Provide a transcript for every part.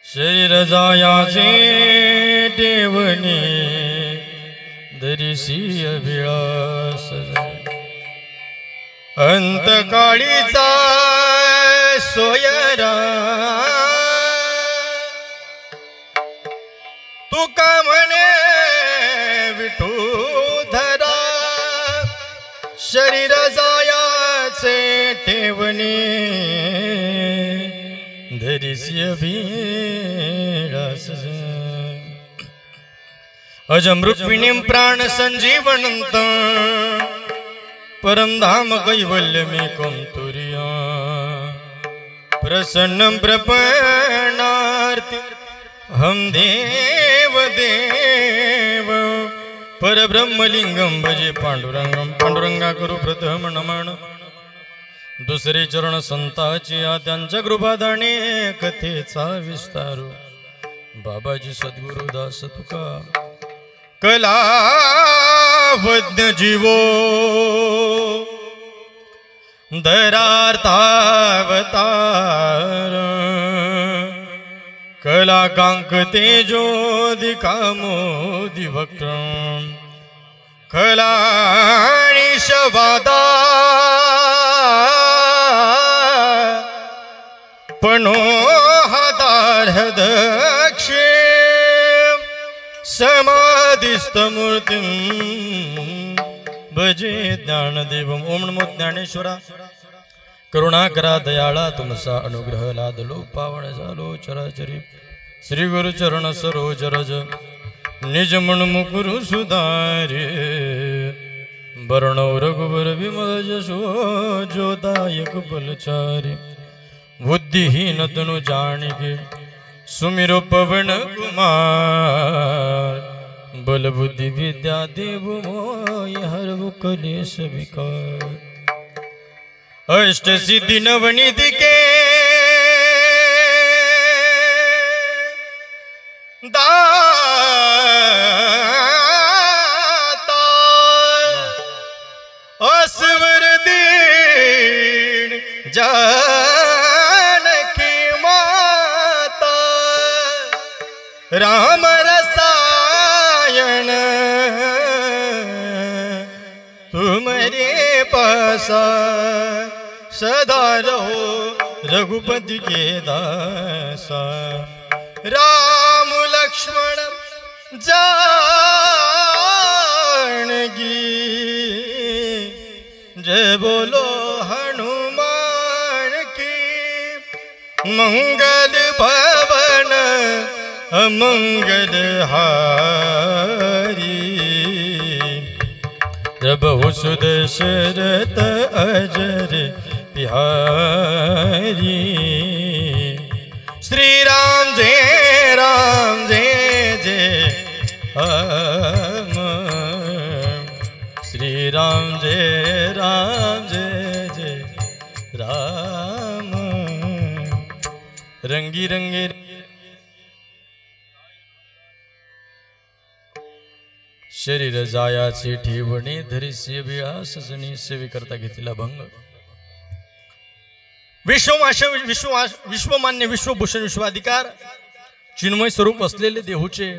शरीर जायाचे देवने दरिसी अभिलाष अंतकाळीचा सोयरा तुका म्हणे विठूधरा शरीर जायाचे ठेवणे धरिसी अभिलाष अजमृत्विणीं प्राण संजीवनंत परमधाम कैवल्यमेकं तुर्या प्रसन्नं प्रपन्नार्ति हम देव देव परब्रह्मलिंगं भजे पांडुरंगं पांडुरंगा करू प्रथम नमन दुसरे चरण संताची त्यांच्या कृपादाने कथेचा विस्तारू बाबाजी सद्गुरुदास तुका कलावज्ञ जीवो दरार्थावतार कलाकांक तेजो दिकामोदि वक्रम कलानिशवादा पणोहदार दक्षे समाधिस्थमूर्तिं भजे ज्ञानदेवं ओम नमो ज्ञानेश्वरा करुणाकरा दयाळा तुमचा अनुग्रह लादलो पावण झालो चराचरी श्री गुरु चरण सरोज रज निज मन मुकुरु सुधारे वर्णव रघुबर विमल जशो जोदायक बलचारी बुद्धिहीन तनु जानिके सुमिरो पवन कुमार बल बुद्धि विद्या देव मोय हरव कलेश विकार अष्ट सिद्धि नवनिधि के दाता असवर दीन जानकी माता राम रसायन तुम्हारे पासा सदा रहो रघुपति के दासा राम लक्ष्मण जानकी जय बोलो हनुमान की मंगल भवन अमंगल हारी जब हुसुद शरत अजर बिहारी श्री राम जय जय श्री राम जय जय राम रंगी रंगे शरीर जायाचे ठेवणे धरिसी अभिलाष सेवे करता घेतला भंग विश्वमान्य विश्वभूषण विश्वाधिकार चिन्मय स्वरूप असलेले देहूचे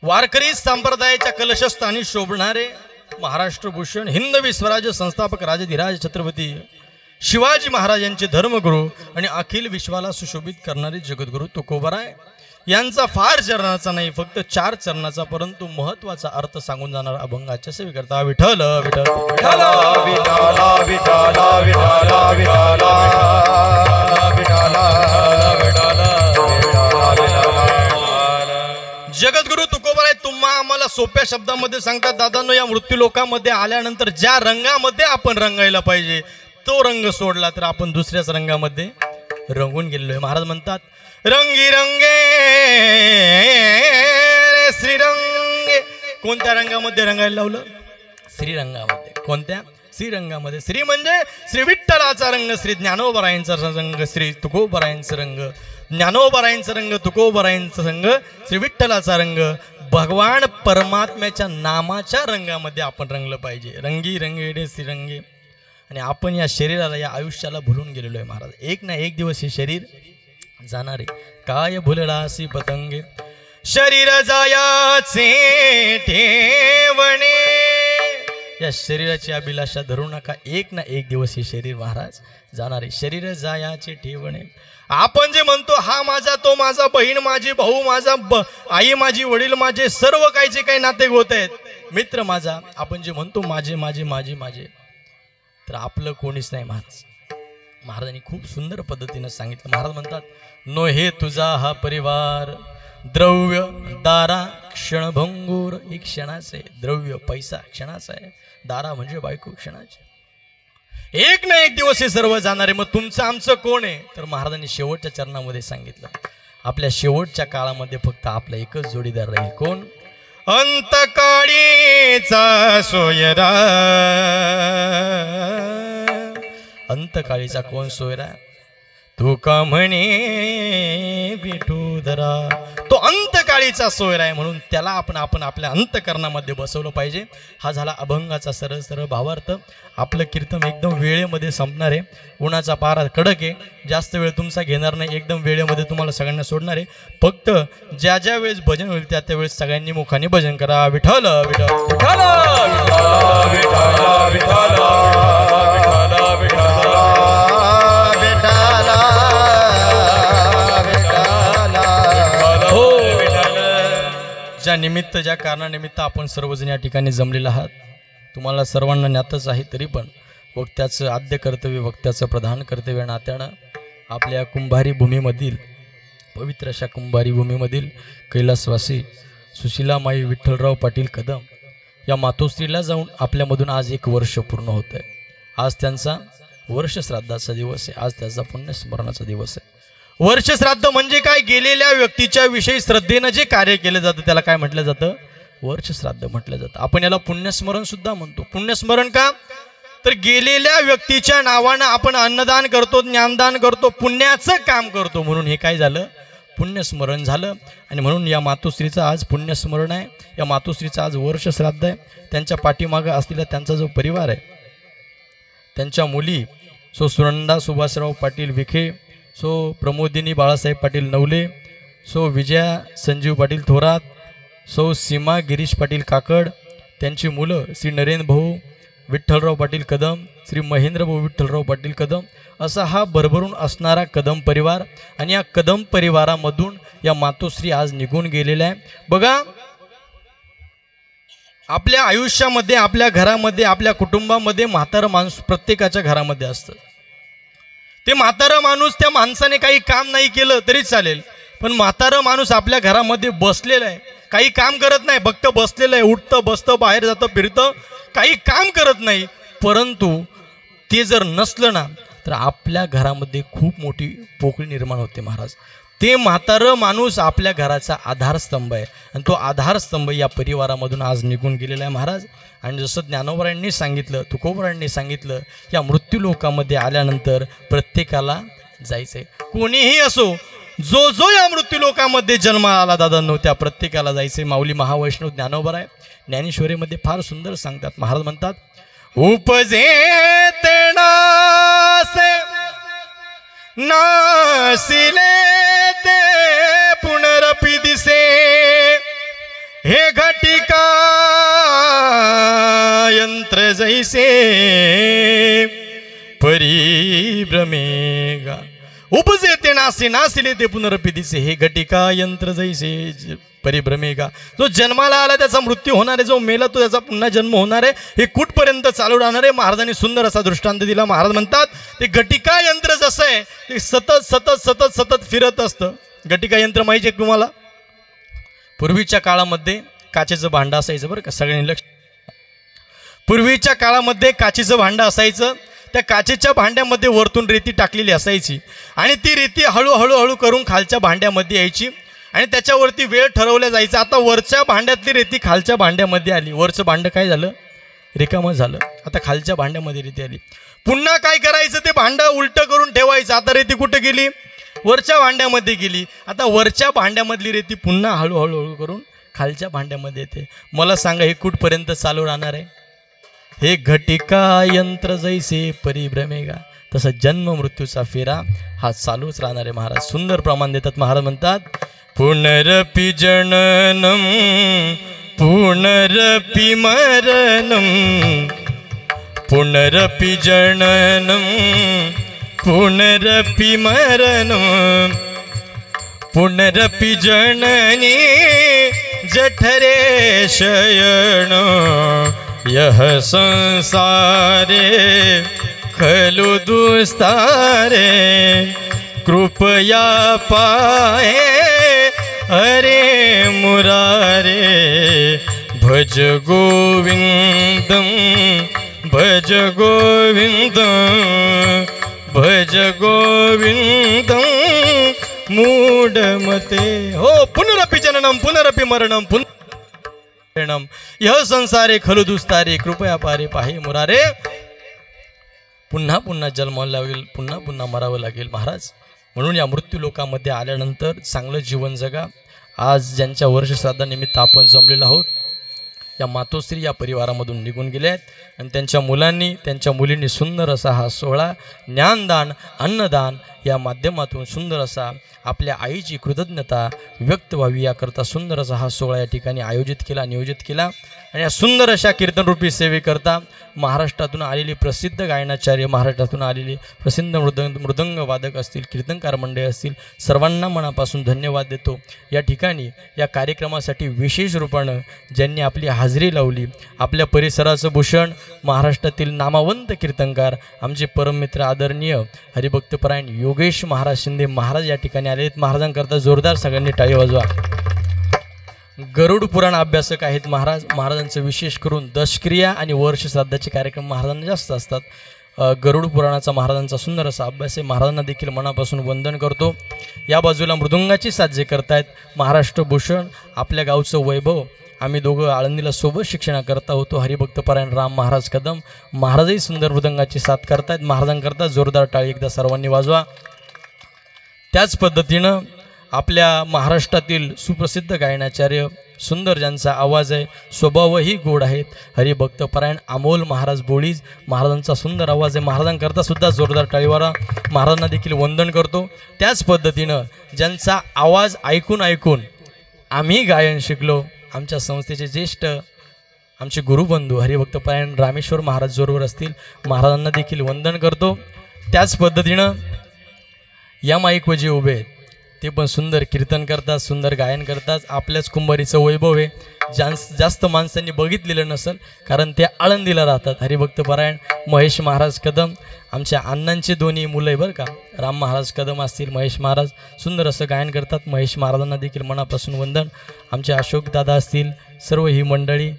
वारकरी संप्रदायाच्या कलशस्थानी शोभणारे महाराष्ट्र भूषण हिंदवी स्वराज्य संस्थापक राजाधिराज छत्रपती शिवाजी महाराजांचे धर्मगुरू आणि अखिल विश्वाला सुशोभित करणारे जगद्गुरू तुकोबराय यांचा फार चरणाचा नाही फक्त 4 चरणाचा परंतु महत्वाचा अर्थ सांगून जाणार अभंगाच्या सेवे करता विठ्ठल विठ्ठल विठ्ठल विठ्ठल विठ्ठल विठ्ठल जगद्गुरू तुकोबराय तुम्हा आम्हाला सोप्या शब्दामध्ये सांगतात दादांनो या मृत्यू लोकांमध्ये आल्यानंतर ज्या रंगामध्ये आपण रंगायला पाहिजे तो रंग सोडला तर आपण दुसऱ्याच रंगामध्ये रंगून गेलेलो आहे महाराज म्हणतात रंगी रंगे श्रीरंगे कोणत्या रंगामध्ये रंगायला लावलं श्रीरंगामध्ये कोणत्या श्रीरंगामध्ये श्री म्हणजे श्री विठ्ठलाचा रंग श्री ज्ञानोबरायांचा रंग श्री तुकोबरायांचा रंग ज्ञानोबरायांचा रंग तुकोबरायांचा रंग श्री विठ्ठलाचा रंग भगवान परमात्म्याच्या नामाच्या रंगामध्ये आपण रंगलं पाहिजे रंगी रंगेडे श्रीरंगे आणि आपण या शरीराला, या आयुष्याला भुलून गेलेलो आहे महाराज. एक ना एक दिवस हे शरीर जाणार आहे. काय भुललासी पतंगे शरीर जायाचे ठेवणे. या शरीराची अभिलाषा धरू नका. एक ना एक दिवस हे शरीर महाराज जाणार आहे. शरीर जायाचे ठेवणे. आपण जे म्हणतो हा माझा, तो माझा, बहीण माझी, भाऊ माझा, आई माझी, वडील माझे, सर्व काहीचे काही नाते गोते आहेत, मित्र माझा, आपण जे म्हणतो माझे माझे माझे माझे, तर आपलं कोणीच नाही महाराज. महाराजांनी खूप सुंदर पद्धतीने सांगितलं. महाराज म्हणतात, नो हे तुझा हा परिवार द्रव्य दारा क्षणभंगूर. एक क्षणाचं आहे. द्रव्य पैसा क्षणाचा आहे. दारा म्हणजे बायको क्षणाची. एक ना एक दिवस हे सर्व जाणार आहे. मग तुमचं आमचं कोण आहे? तर महाराजांनी शेवटच्या चरणामध्ये सांगितलं, आपल्या शेवटच्या काळामध्ये फक्त आपला एकच जोडीदार राहील. कोण? अंतकाळीचा सोयरा. अंतकाळीचा कोण सोयरा? तू का म्हणे विठूधरा. तो अंतकाळीचा सोयरा आहे, म्हणून त्याला आपण आपल्या अंतकरणामध्ये बसवलं पाहिजे. हा झाला अभंगाचा सरळ सरळ भावार्थ. आपलं कीर्तन एकदम वेळेमध्ये संपणार आहे. उन्हाचा पारा कडक आहे, जास्त वेळ तुमचा घेणार नाही. एकदम वेळेमध्ये तुम्हाला सगळ्यांना सोडणार आहे. फक्त ज्या ज्या वेळेस भजन होईल त्या त्यावेळेस सगळ्यांनी मुखाने भजन करा. विठ्ठल विठ्ठल विठ्ठल विठ्ठल विठ्ठल ज्या निमित्त, ज्या कारणानिमित्त आपण सर्वजण या ठिकाणी जमलेले आहात, तुम्हाला सर्वांना ज्ञातच आहे, तरी पण वक्त्याचं आद्य कर्तव्य, वक्त्याचं प्रधान कर्तव्य नात्यानं आपल्या कुंभारी भूमीमधील, पवित्र अशा कुंभारी भूमीमधील कैलासवासी सुशीलामाई विठ्ठलराव पाटील कदम या मातोश्रीला जाऊन आपल्यामधून आज 1 वर्ष पूर्ण होत आहे. आज त्यांचा वर्षश्राद्धाचा दिवस आहे. आज त्याचा पुण्यस्मरणाचा दिवस आहे. वर्षश्राद्ध म्हणजे काय? गेलेल्या व्यक्तीच्या विषयी श्रद्धेनं जे कार्य केलं जातं त्याला काय म्हटलं जातं? वर्षश्राद्ध म्हटलं जातं. आपण याला पुण्यस्मरण सुद्धा म्हणतो. पुण्यस्मरण का? तर गेलेल्या व्यक्तीच्या नावानं आपण अन्नदान करतो, ज्ञानदान करतो, पुण्याचं काम करतो, म्हणून हे काय झालं? पुण्यस्मरण झालं. आणि म्हणून या मातोश्रीचं आज पुण्यस्मरण आहे. या मातोश्रीचं आज वर्षश्राद्ध आहे. त्यांच्या पाठीमागं असलेला त्यांचा जो परिवार आहे, त्यांच्या मुली सो सुनंदा सुभाषराव पाटील विखे, सो प्रमोदिनी बाळासाहेब पाटील नवले, सो विजया संजीव पाटील थोरात, सो सीमा गिरीश पाटील काकड, त्यांची मुलं श्री नरेंद्र भाऊ विठ्ठलराव पाटील कदम, श्री महेंद्र भाऊ विठ्ठलराव पाटील कदम, असा हा भरभरून असणारा कदम परिवार. आणि या कदम परिवारामधून या मातोश्री आज निघून गेलेल्या आहे. बघा, आपल्या आयुष्यामध्ये, आपल्या घरामध्ये, आपल्या कुटुंबामध्ये म्हातारं माणूस प्रत्येकाच्या घरामध्ये असतं. ते म्हातारं माणूस, त्या माणसाने काही काम नाही केलं तरी चालेल, पण म्हातारं माणूस आपल्या घरामध्ये बसलेलं आहे, काही काम करत नाही, फक्त बसलेलं आहे. उठतं, बसतं, बाहेर जातं, फिरतं, काही काम करत नाही. परंतु ते जर नसलं ना, तर आपल्या घरामध्ये खूप मोठी पोकळी निर्माण होते महाराज. ते म्हातारं माणूस आपल्या घराचा आधारस्तंभ आहे. आणि तो आधारस्तंभ या परिवारामधून आज निघून गेलेला आहे महाराज. आणि जसं ज्ञानोबरांनी सांगितलं, तुकोबरांनी सांगितलं, या मृत्यूलोकामध्ये आल्यानंतर प्रत्येकाला जायचं आहे. कोणीही असो, जो जो या मृत्यूलोकामध्ये जन्माला आला दादांनो, त्या प्रत्येकाला जायचे. माऊली महावैष्णव ज्ञानोबराय ज्ञानेश्वरीमध्ये फार सुंदर सांगतात. महाराज म्हणतात, उपजे तेनासे नासिले ते पुनरपि दिसे, हे घटिका यंत्र जैसे परिभ्रमेगा. उपजे ते नासे नासिले ते पुनरपि दिसे, हे घटिका यंत्र जैसे परिभ्रमेगा. जो जन्माला आला त्याचा मृत्यू होणार आहे, जो मेला तो त्याचा पुन्हा जन्म होणार आहे. हे कुठपर्यंत चालू राहणार आहे? महाराजांनी सुंदर असा दृष्टांत दिला. महाराज म्हणतात, ते घटिका यंत्र जसं आहे ते सतत सतत सतत सतत फिरत असतं. घटिका यंत्र माहिती आहे तुम्हाला? पूर्वीच्या काळामध्ये काचेचं भांडं असायचं बरं का, सगळ्यांनी लक्ष. पूर्वीच्या काळामध्ये काचेचं भांडं असायचं. त्या काचेच्या भांड्यामध्ये वरतून रेती टाकलेली असायची आणि ती रेती हळूहळू करून खालच्या भांड्यामध्ये यायची आणि त्याच्यावरती वेळ ठरवल्या जायचा. आता वरच्या भांड्यातली रेती खालच्या भांड्यामध्ये आली. वरचं भांडं काय झालं? रिकामं झालं. आता खालच्या भांड्यामध्ये रेती आली. पुन्हा काय करायचं? ते भांडं उलटं करून ठेवायचं. आता रेती कुठं गेली? वरच्या भांड्यामध्ये गेली. आता वरच्या भांड्यामधली रेती पुन्हा हळूहळू करून खालच्या भांड्यामध्ये येते. मला सांगा, हे कुठपर्यंत चालू राहणार आहे? हे घटिका यंत्र जैसे परिभ्रमेगा, तसं जन्म मृत्यूचा फेरा हा चालूच राहणार आहे महाराज. सुंदर प्रमाण देतात महाराज. म्हणतात पुनरपि जननम पुनरपि मरणम, पुनरपि जननम पुनरपि मरणम, पुनरपि जननी जठरे शयन, यह संसारे खलु दुस्तारे, कृपया पाहे हरे मुरारे, भज गोविंदम भज गोविंदम भज गोविंदम मूढमते. हो पुनरपि जननम पुनरपि मरणम पुनरम, यह संसारे खलु दुस्तारे, कृपया पारे पाहे मुरारे. पुन्हा पुन्हा जन्माला लागेल, पुन्हा पुन्हा मरावं लागेल महाराज. म्हणून या मृत्यू लोकामध्ये आल्यानंतर चांगलं जीवन जगा. आज ज्यांच्या वर्षश्राद्धानिमित्त आपण जमलेलो आहोत, या मातोश्री या परिवारामधून निघून गेले आहेत आणि त्यांच्या मुलांनी त्यांच्या मुलींनी सुंदर असा हा सोहळा ज्ञानदान अन्नदान या माध्यमातून सुंदर असा आपल्या आईची कृतज्ञता व्यक्त व्हावी याकरता सुंदर असा हा सोहळा या ठिकाणी आयोजित केला नियोजित केला. आणि या सुंदर अशा कीर्तनरूपी सेवेकरता महाराष्ट्रातून आलेली प्रसिद्ध गायनाचार्य, महाराष्ट्रातून आलेली प्रसिद्ध मृदंग वादक असतील, कीर्तनकार मंडळी असतील, सर्वांना मनापासून धन्यवाद देतो. या ठिकाणी या कार्यक्रमासाठी विशेष रूपानं ज्यांनी आपली हाजरी लावली, आपल्या परिसराचं भूषण महाराष्ट्रातील नामवंत कीर्तनकार आमचे परममित्र आदरणीय हरिभक्तपरायण योगेश महाराज शिंदे महाराज या ठिकाणी आले आहेत. महाराजांकरता जोरदार सगळ्यांनी टाळी वाजवा. गरुड पुराण अभ्यासक आहेत महाराज. महाराजांचं विशेष करून दशक्रिया आणि वर्ष श्राद्धाचे कार्यक्रम महाराजांना जास्त असतात. गरुड पुराणाचा महाराजांचा सुंदर असा अभ्यास आहे. महाराजांना देखील मनापासून वंदन करतो. या बाजूला मृदुंगाची साथ जे करतायत महाराष्ट्र भूषण, आपल्या गावचं वैभव. आम्ही दोघं आळंदीला सोबत शिक्षणाकरता होतो. हरिभक्तपरायण राम महाराज कदम महाराजही सुंदर मृदंगाची साथ करतायत. महाराजांकरता जोरदार टाळी एकदा सर्वांनी वाजवा. त्याच पद्धतीनं आपल्या महाराष्ट्रातील सुप्रसिद्ध गायनाचार्य, सुंदर ज्यांचा आवाज आहे, स्वभावही गोड आहेत, हरिभक्तपरायण अमोल महाराज बोळीज महाराजांचा सुंदर आवाज आहे. महाराजांकरता सुद्धा जोरदार टाळीवारा. महाराजांना देखील वंदन करतो. त्याच पद्धतीनं ज्यांचा आवाज ऐकून ऐकून आम्ही गायन शिकलो, आमच्या संस्थेचे ज्येष्ठ आमचे गुरुबंधू हरिभक्तपरायण रामेश्वर महाराज जोरवर असतील, महाराजांना देखील वंदन करतो. त्याच पद्धतीनं या माईकवर जे उभे आहेत ते पण सुंदर कीर्तन करतात, सुंदर गायन करतात. आपल्याच कुंभारीचं वैभव आहे. जास्त माणसांनी बघितलेलं नसेल कारण ते आळंदीला राहतात. हरिभक्तपरायण महेश महाराज कदम आमच्या अण्णांचे दोन्ही मुलं आहे बरं का. राम महाराज कदम असतील, महेश महाराज सुंदर असं गायन करतात. महेश महाराजांना देखील मनापासून वंदन. आमचे अशोक दादा असतील, सर्व ही मंडळी,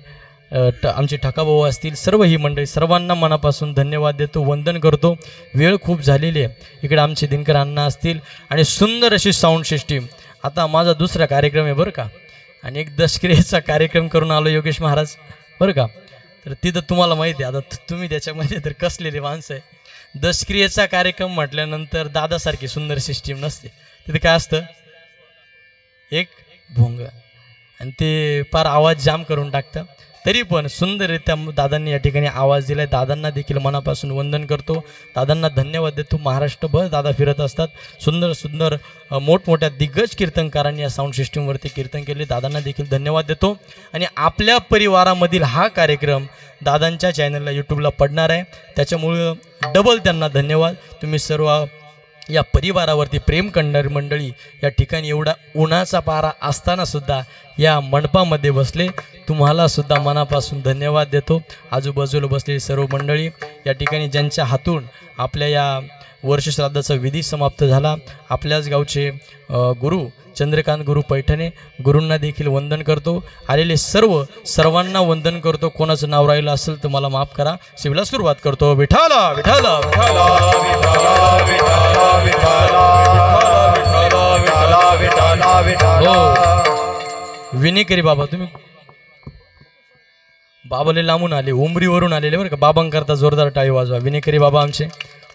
आमचे ठकाभाऊ असतील, सर्व ही मंडळी, सर्वांना मनापासून धन्यवाद देतो, वंदन करतो. वेळ खूप झालेली आहे. इकडे आमचे दिनकर अण्णा असतील आणि सुंदर अशी साऊंड सिस्टीम. आता माझा दुसरा कार्यक्रम आहे बरं का, आणि एक दशक्रियेचा कार्यक्रम करून आलो योगेश महाराज बरं का. तर तिथं तुम्हाला माहिती आहे, आता तुम्ही त्याच्यामध्ये तर कसलेले माणसं आहे. दशक्रियेचा कार्यक्रम म्हटल्यानंतर दादासारखी सुंदर सिस्टीम नसते. तिथे काय असतं, एक भोंग आणि ते फार आवाज जाम करून टाकतं. तरी पण सुंदररित्या दादांनी या ठिकाणी आवाज दिला आहे. दादांना देखील मनापासून वंदन करतो, दादांना धन्यवाद देतो. महाराष्ट्रभर दादा फिरत असतात. सुंदर सुंदर मोठमोठ्या दिग्गज कीर्तनकारांनी या साऊंड सिस्टीमवरती कीर्तन केले. दादांना देखील धन्यवाद देतो. आणि आपल्या परिवारामधील हा कार्यक्रम दादांच्या चॅनलला यूट्यूबला पडणार आहे, त्याच्यामुळं डबल त्यांना धन्यवाद. तुम्ही सर्व या परिवारावरती प्रेम करणारी मंडळी या ठिकाणी एवढा उन्हाचा पारा असतानासुद्धा या मंडपामध्ये बसले, तुम्हाला सुद्धा मनापासून धन्यवाद देतो. आजूबाजूला बसलेली सर्व मंडळी या ठिकाणी ज्यांच्या हातून आपल्या या वर्षश्राद्धाचा विधी समाप्त झाला, आपल्याच गावचे गुरु चंद्रकांत गुरु पैठणे गुरूंना देखील वंदन करतो. आलेले सर्वांना वंदन करतो. कोणाचं नाव राहिलं असेल तर मला माफ करा. शिवला सुरुवात करतो. विठाला विठाला विठाला विठाला विठाला विठाला विठाला विठाला. विनेकरी बाबा, तुम्ही बाबाले लांबून आले, उमरीवरून आलेले बरं का. बाबांकरता जोरदार टाळी वाजवा. विनेकरी बाबा आमचे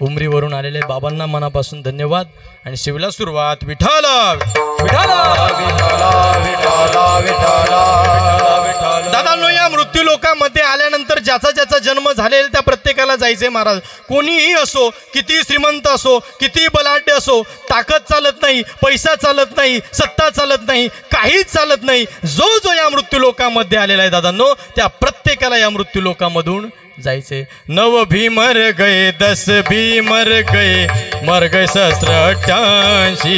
उमरीवरून आलेले, बाबांना मनापासून धन्यवाद. आणि शिवला सुरुवात. विठाला विठाला विठाला विठाला विठाला. दादांनो, या मृत्यू लोकांमध्ये आल्यानंतर ज्याचा ज्याचा जन्म झालेला त्या प्रत्येकाला जायचे महाराज. कोणीही असो, किती श्रीमंत असो, किती बलाढ्य असो, ताकद चालत नाही, पैसा चालत नाही, सत्ता चालत नाही, काहीच चालत नाही. जो जो या मृत्यूलोकामध्ये आलेला आहे दादांनो, त्या प्रत्येकाला या मृत्यूलोकामधून जायचे. 9 भी मर गए, 10 भी मर गए सहस्त्र 88.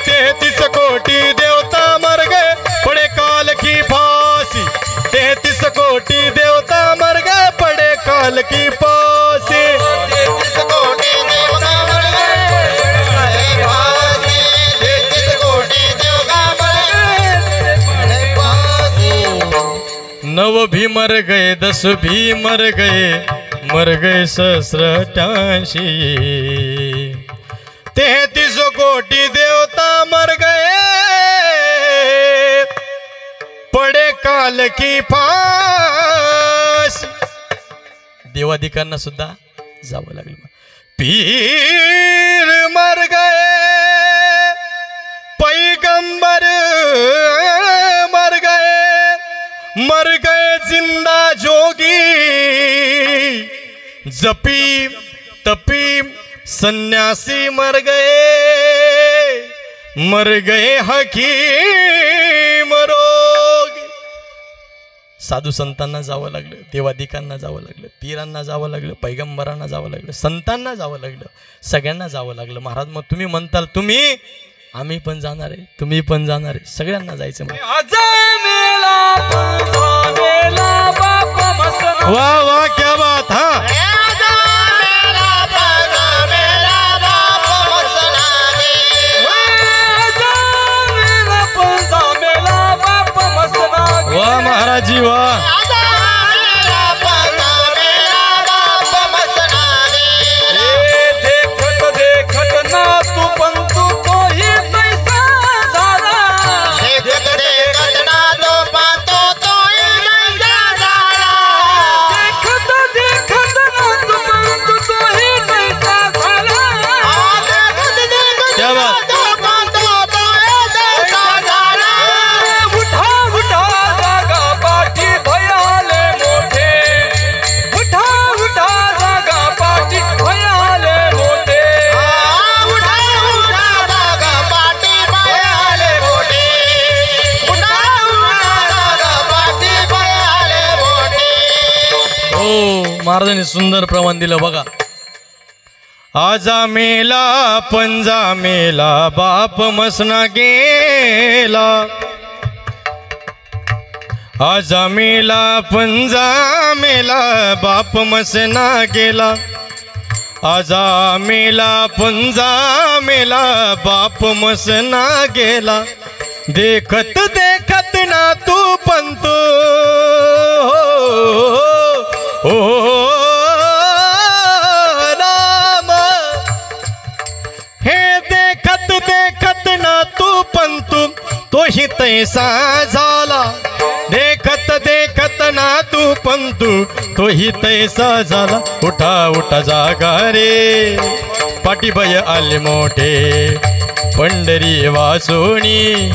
33 कोटी देवता मर गए, पड़े काल की फांसी. 33 कोटी देवता मर गए, पड़े काल की फांसी. 33 कोटी देवता मर गए, पड़े फांसी. 33 कोटी देवता मर गए, पड़े फांसी. 9 भी मर गए, 10 भी मर गए सहस्त्र 88. 33 कोटी देवता मर गए, पड़े काल की फांसी. देवाधिकांना सुद्धा जावं लागलं. पीर मर गए, पैगंबर मर गए जिंदा जोगी. जपी तपी सन्यासी मर गए हकीम रोगी. साधू संतांना जावं लागलं, देवाधिकांना जावं लागलं, पीरांना जावं लागलं, पैगंबरांना जावं लागलं, संतांना जावं लागलं, सगळ्यांना जावं लागलं. महाराज मग तुम्ही म्हणताल तुम्ही, आम्ही पण जाणार आहे, तुम्ही पण जाणार आहे, सगळ्यांना जायचं. वाह वाह क्या बात. हाँ वाह महाराज जी वाह. महाराजांनी सुंदर प्रमाण दिलं बघा. आजा मेला पंजा मेला, बाप मसना गेला. आजा मेला पंजा मेला, बाप मसना गेला. आजा मेला पंजा मेला, बाप मसना गेला. देखत देखत ना तू पंत ओ राम. हे देखत देखत ना तू पंतु, तोही तैसा झाला. देखत देखत ना तू पंतु, तोही तैसा झाला. उठा उठा जागा रे, पाठीभय आले मोठे. पंढरी वासोणी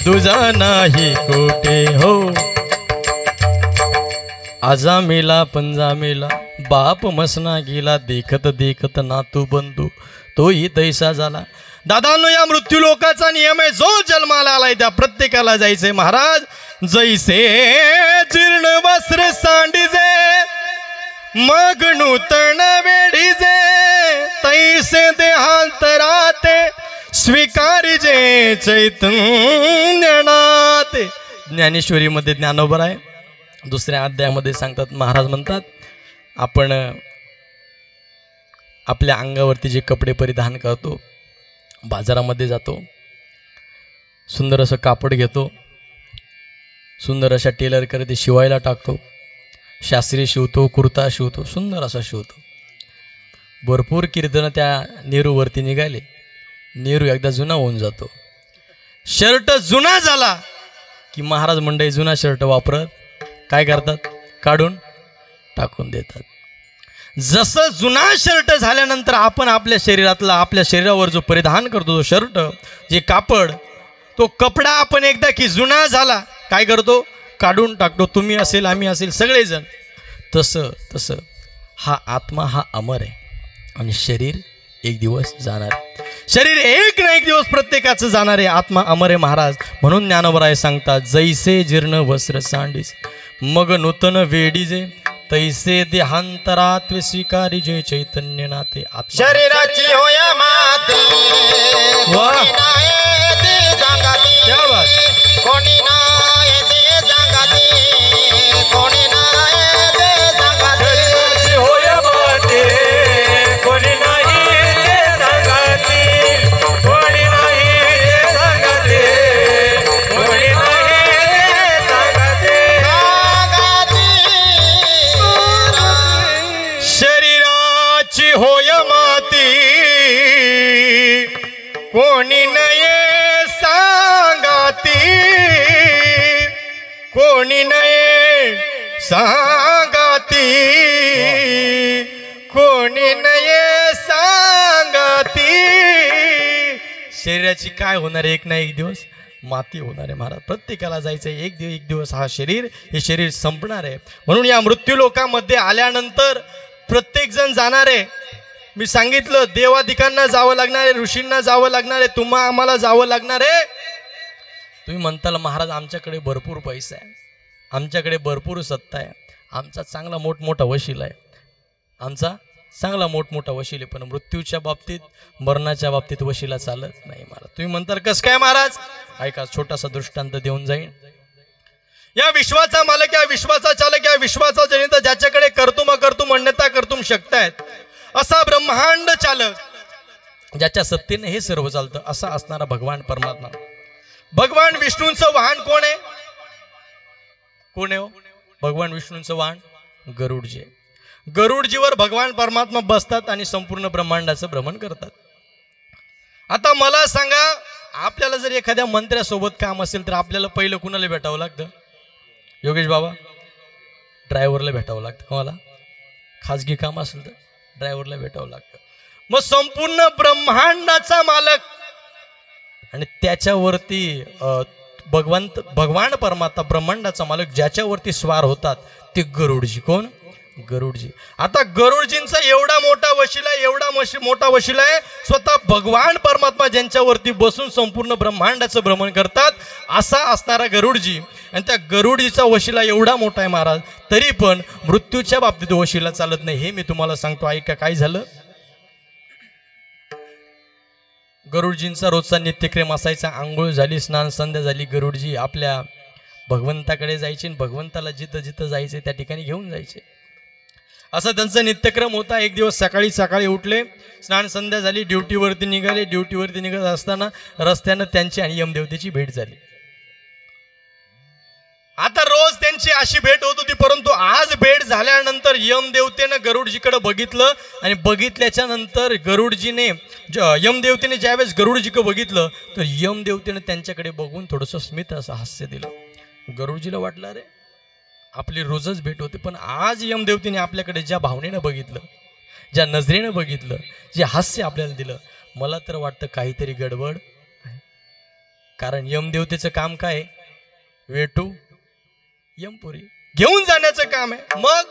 तुझा नाही कोठे. हो आजा मेला पंजा मेला, बाप मसना गेला. देखत देखत नातू बंधू, तोही तैसा झाला. दादांनो, या मृत्यू लोकाचा नियम आहे, जो जन्माला आलाय त्या प्रत्येकाला जायचंय. महाराज जैसे जीर्ण वस्त्र सांडिजे, मग नूतन वेढीजे. तैसे देहांतराते, स्वीकारिजे चैतन्यनाते. ज्ञानेश्वरीमध्ये ज्ञानोबर आहे, दुसऱ्या अध्यायामध्ये सांगतात. महाराज म्हणतात, आपण आपल्या अंगावरती जे कपडे परिधान करतो, बाजारामध्ये जातो, सुंदर असं कापड घेतो, सुंदर अशा टेलरकडे ते शिवायला टाकतो, शास्त्रीय शिवतो, कुर्ता शिवतो, सुंदर असा शिवतो. भरपूर कीर्तनं त्या नेहरूवरती निघाले. नेहरू एकदा जुना होऊन जातो. शर्ट जुना झाला की महाराज मंडळी जुना शर्ट वापरत काय करतात, काढून टाकून देतात. जसं जुना शर्ट झाल्यानंतर आपण आपल्या शरीरातला, आपल्या शरीरावर जो परिधान करतो तो शर्ट, जे कापड, तो कपडा आपण एकदा की जुना झाला काय करतो, काढून टाकतो, तुम्ही असेल आम्ही असेल सगळेजण. तसं तसं हा आत्मा हा अमर आहे आणि शरीर एक दिवस जाणार आहे. शरीर एक ना एक दिवस प्रत्येकाचं जाणार आहे. आत्मा अमर आहे महाराज. म्हणून ज्ञानोबराय सांगतात, जैसे जीर्ण वस्त्र सांडीस मग नूतन वेडीजे तैसे देहांतरात स्वीकारी जे चैतन्य नाते. आत्मा शरीराची होया माते वाह. कोणी नाही ते सांगाते, क्या बात. कोणी नाही ते सांगाते, कोणी नाही ते सांगाते. शरीराची होय माते कोणी नाही ते सांगातील, कोणी नाही ते सांगाते, कोणी नाही ते सांगाते. शरीराची होय माती कोणी नये सांगाती, कोणी नये सांगाती, कोणी नये सांगाती. शरीराची काय होणार आहे? एक ना एक दिवस माती होणार आहे महाराज. प्रत्येकाला जायचं आहे. एक दिवस हा शरीर, हे शरीर संपणार आहे. म्हणून या मृत्यू लोकांमध्ये आल्यानंतर प्रत्येक जण जाणार आहे. मी सांगितलं देवाधिकांना जावं लागणार आहे, ऋषींना जावं लागणार आहे, तुम्हा आम्हाला जावं लागणार आहे. तुम्ही म्हणताल महाराज आमच्याकडे भरपूर पैसा आहे, आमच्याकडे भरपूर सत्ता आहे, आमचा चांगला मोठमोठा वशील आहे, आमचा चांगला मोठमोठा वशील आहे, पण मृत्यूच्या बाबतीत मरणाच्या बाबतीत वशिला चालत नाही महाराज. तुम्ही म्हणताल कसं काय महाराज? ऐका, छोटासा दृष्टांत देऊन जाईन. या विश्वाचा मालक, या विश्वाचा चालक, या विश्वाचा जनिता, ज्याच्याकडे कर्तुम अकर्तुम अन्यथा कर्तुम शक्त आहेत, असा ब्रह्मांड चालक ज्याच्या सत्तेने हे सर्व चालतं, असा असणारा भगवान परमात्मा. भगवान विष्णूंचं वाहन कोण आहे? कोण आहे हो? भगवान विष्णूंचं वाहन गरुडजी आहे. गरुडजीवर भगवान परमात्मा बसतात आणि संपूर्ण ब्रह्मांडाचं भ्रमण करतात. आता मला सांगा, आपल्याला जर एखाद्या मंत्र्यासोबत काम असेल तर आपल्याला पहिलं कुणाला भेटावं लागतं? योगेश बाबा, ड्रायव्हरला भेटावं लागतं. कोणाला? खाजगी काम असेल तर ड्रायव्हरला भेटावं लागतं. मग संपूर्ण ब्रह्मांडाचा मालक आणि त्याच्यावरती भगवान परमात्मा ब्रह्मांडाचा मालक ज्याच्यावरती स्वार होतात ते गरुडजी. कोण? गरुडजी. आता गरुडजींचा एवढा मोठा वशिला, एवढा मोठा वशिला आहे, स्वतः भगवान परमात्मा ज्यांच्यावरती बसून संपूर्ण ब्रह्मांडाचं भ्रमण करतात, असा असणारा गरुडजी. आणि त्या गरुडजीचा वशिला एवढा मोठा आहे महाराज, तरी पण मृत्यूच्या बाबतीत वशिला चालत नाही. हे मी तुम्हाला सांगतो. ऐका काय झालं. गरुडजींचा रोजचा नित्यक्रम असायचा. आंघोळ झाली, स्नान संध्या झाली, गरुडजी आपल्या भगवंताकडे जायचे आणि भगवंताला जिथं जिथं जायचे त्या ठिकाणी घेऊन जायचे. असा त्यांचा नित्यक्रम होता. एक दिवस सकाळी उठले, स्नान संध्या झाली, ड्युटीवरती निघाले. ड्युटीवरती निघत असताना रस्त्यानं त्यांची आणि यमदेवतेची भेट झाली. आता रोज त्यांची अशी भेट होत होती, परंतु आज भेट झाल्यानंतर यमदेवतेनं गरुडजीकडे बघितलं आणि बघितल्याच्या नंतर यमदेवतेने ज्यावेळेस गरुडजीकडे बघितलं तर यमदेवतेनं त्यांच्याकडे बघून थोडंसं स्मित असं हास्य दिलं. गरुडजीला वाटलं, अरे आपली रोजच भेट होते, पण आज यमदेवतेने आपल्याकडे ज्या भावनेनं बघितलं, ज्या नजरेनं बघितलं, जे हास्य आपल्याला दिलं, मला तर वाटतं काहीतरी गडबड आहे. कारण यमदेवतेचं काम काय? वेटू यमपुरी घेऊन जाण्याचं काम आहे. मग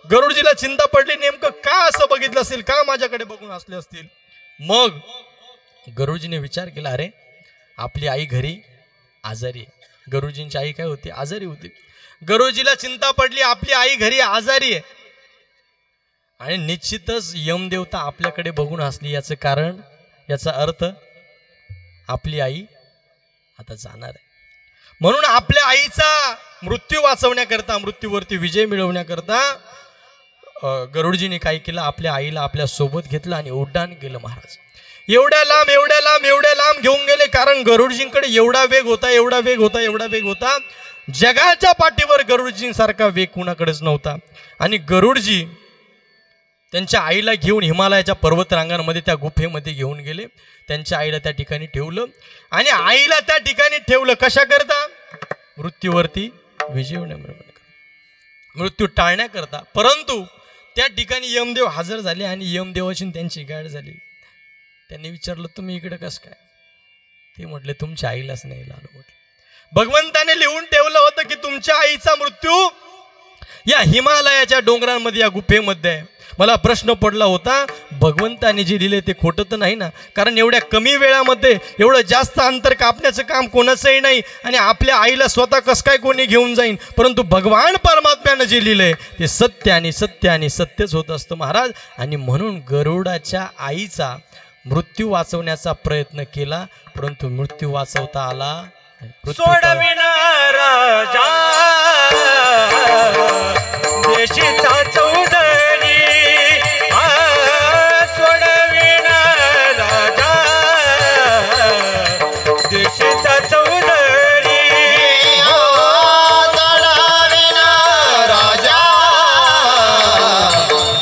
गरुडजीला चिंता पडली, नेमकं का असं बघितलं असेल, का माझ्याकडे बघून असले असतील. मग गरुडजीने विचार केला, अरे आपली आई घरी आजारी आहे. गरुडजींची आई काय होती? आजारी होती. गरुडजीला चिंता पडली, आपली आई घरी आजारी आहे आणि निश्चितच यमदेवता आपल्याकडे बघून हसली. याचं कारण, याचा अर्थ आपली आई आता जाणार आहे. म्हणून आपल्या आईचा मृत्यू वाचवण्याकरता, मृत्यूवरती विजय मिळवण्याकरता गरुडजीने काय केलं? आपल्या आईला आपल्या सोबत घेतलं आणि उड्डाण केलं महाराज. एवढ्या लांब घेऊन गेले. कारण गरुडजींकडे एवढा वेग होता, जगाच्या पाठीवर गरुडजींसारखा वेग कुणाकडेच नव्हता. आणि गरुडजी त्यांच्या आईला घेऊन हिमालयाच्या पर्वतरांगांमध्ये त्या गुफेमध्ये घेऊन गेले. त्यांच्या आईला त्या ठिकाणी ठेवलं आणि आईला त्या ठिकाणी ठेवलं कशा करता? मृत्यूवरती विजय मृत्यू टाळण्याकरता. परंतु त्या ठिकाणी यमदेव हजर झाले आणि यमदेवाची त्यांची गाठ झाली. त्यांनी विचारलं, तुम्ही इकडे कसं काय? ते म्हटले, तुमच्या आईलाच नाही आलो म्हटलं. भगवंताने लिहून ठेवलं होतं की तुमच्या आईचा मृत्यू या हिमालयाच्या डोंगरांमध्ये या गुफेमध्ये आहे. मला प्रश्न पडला होता भगवंताने जे लिहिले ते खोटं तर नाही ना, कारण एवढ्या कमी वेळामध्ये एवढं जास्त अंतर कापण्याचं काम कोणाचंही नाही आणि आपल्या आईला स्वतः कसं काय कोणी घेऊन जाईन, परंतु भगवान परमात्म्यानं जे लिहिलंय ते सत्य आणि सत्य आणि सत्यच होत असतं महाराज. आणि म्हणून गरुडाच्या आईचा मृत्यू वाचवण्याचा प्रयत्न केला, परंतु मृत्यू वाचवता आला सोडविना राजा देशीचा चौधरी सोडविना राजा देशीचा चौधरी सोडविना राजा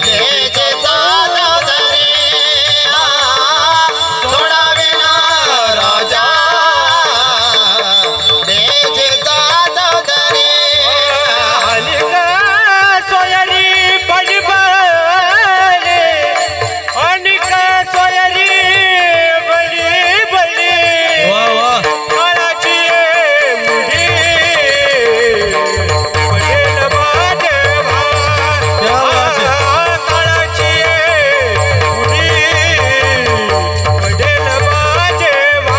देशीचा चौधरी सोडविना राजा देशीचा चौधरी सोयरी बडी बडी वा वा काळाची मुठी पडेल बाजवा क्या बात है. काळाची मुठी पडेल बाजवा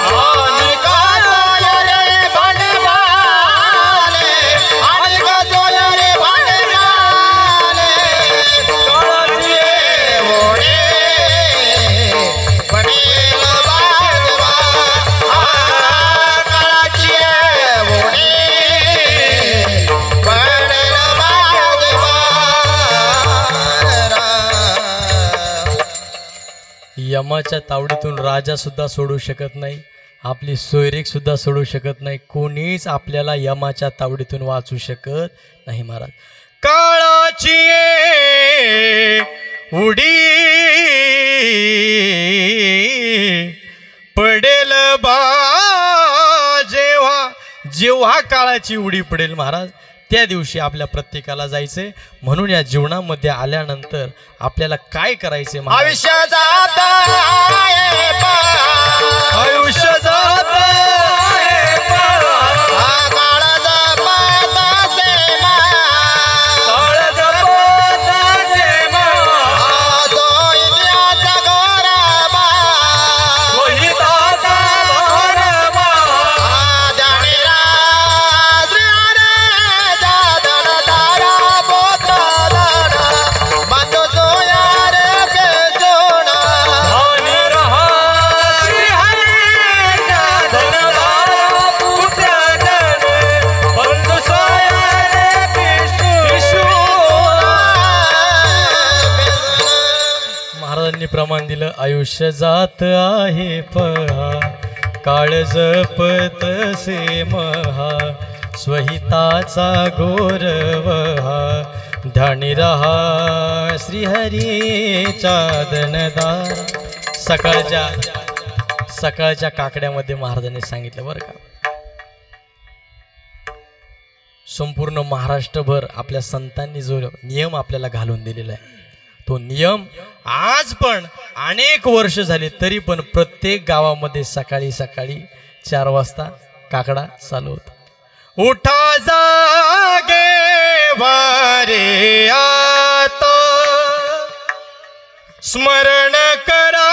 आणि काजोले भांडवाले आणि काजोले भांडवाले काळाची ओढे पडेल बाजवा काळाची ओढे पडेल बाजवा यमाच्या तावडीतून राजा सुद्धा सोडू शकत नाही, आपली सोयरीक सुद्धा सोडू शकत नाही, कोणीच आपल्याला यमाच्या तावडीतून वाचू शकत नाही महाराज. काळाची उडी पडेल बा जेव्हा जेव्हा काळाची उडी पडेल महाराज त्या दिवशी आपल्या प्रत्येकाला जायचंय. म्हणून या जीवनामध्ये आल्यानंतर आपल्याला काय करायचंय महाराज? आयुष्य जात आहे पार. आयुष्य जात आहे पार. काळ जपताचे मान. काळ जपताचे मान. तो इतिहास गौरवा. सोहिताचा भारवा. जाणीरा श्रीहरे जादन तारा पोतदार. बंधू सोयार बेसोना. धानी रहा श्रीहरीच्या धनवारा पुत्रजन. बंधू सोयारे पिशू. महाराजांनी प्रमाण दिलं. आयुष्य जात आहे पहा काळ जपतसे महा स्वहिताचा गौरवहा ध्यानी रहा श्रीहरीच्या दनदार. सकाळच्या काकड्यामध्ये महाराजांनी सांगितलं बरं का. संपूर्ण महाराष्ट्रभर आपल्या संतांनी जो नियम आपल्याला घालून दिलेला आहे तो नियम आज पण अनेक वर्ष झाले तरी पण प्रत्येक गावामध्ये सकाळी 4 वाजता काकडा चालू होता. उठा जागे वारे आता स्मरण करा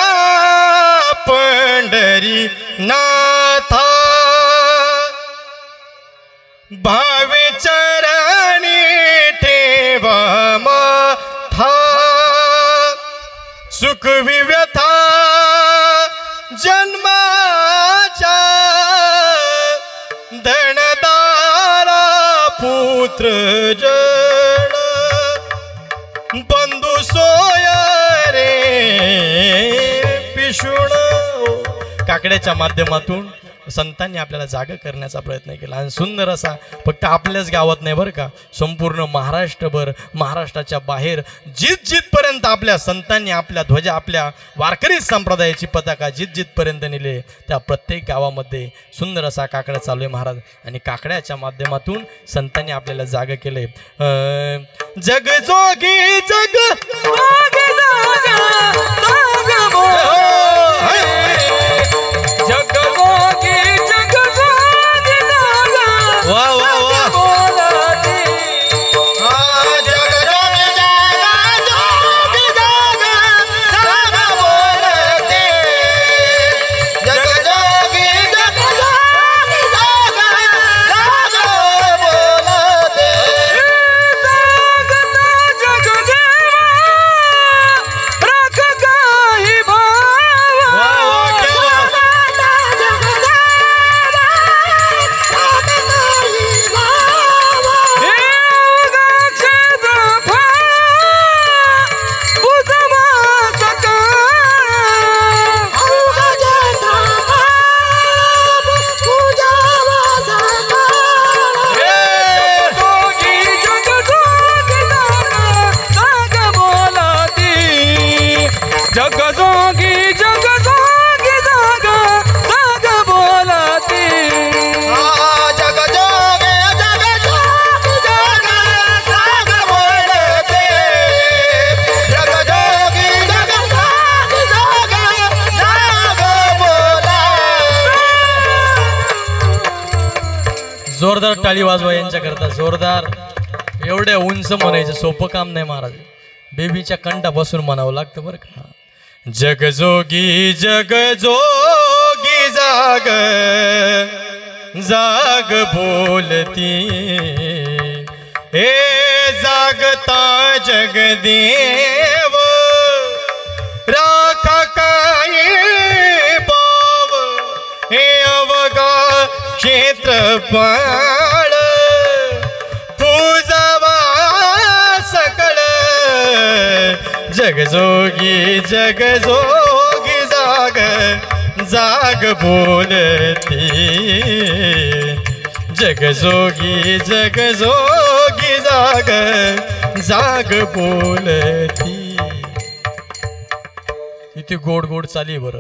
पंढरी नाथा भावे चरणी ठेवा माथा सुख विव्यथा जन्माच्या धनदारा पुत्र जण बंधू सोय रे पिशुण. काकड्याच्या माध्यमातून संतांनी आपल्याला जागा करण्याचा प्रयत्न केला आणि सुंदर असा फक्त आपल्याच गावात नाही बरं का संपूर्ण महाराष्ट्रभर महाराष्ट्राच्या बाहेर जिथपर्यंत आपल्या संतांनी आपल्या ध्वजा आपल्या वारकरी संप्रदायाची पताका जिथपर्यंत नेले त्या प्रत्येक गावामध्ये सुंदर असा काकडा चालू आहे महाराज. आणि काकड्याच्या माध्यमातून संतांनी आपल्याला जागा केलंय. जग जोगी जग जगमोगी जगमोगी जोरदार टाळी वाजवा यांच्याकरता जोरदार. एवढ्या उंच म्हणायचं सोपं काम नाही महाराज. बेबीच्या कंठापासून म्हणावं लागतं बरं का. जगजोगी जगजोगी जाग जाग बोलती हे जागता जगदेव राखा काय बाव हे अवघा क्षेत्रफळ पूजावा सकळ जगजोगी जगजोगी जाग जाग बोलती जगजोगी जगजोगी जाग जाग बोलती. किती गोड गोड चाली बरं.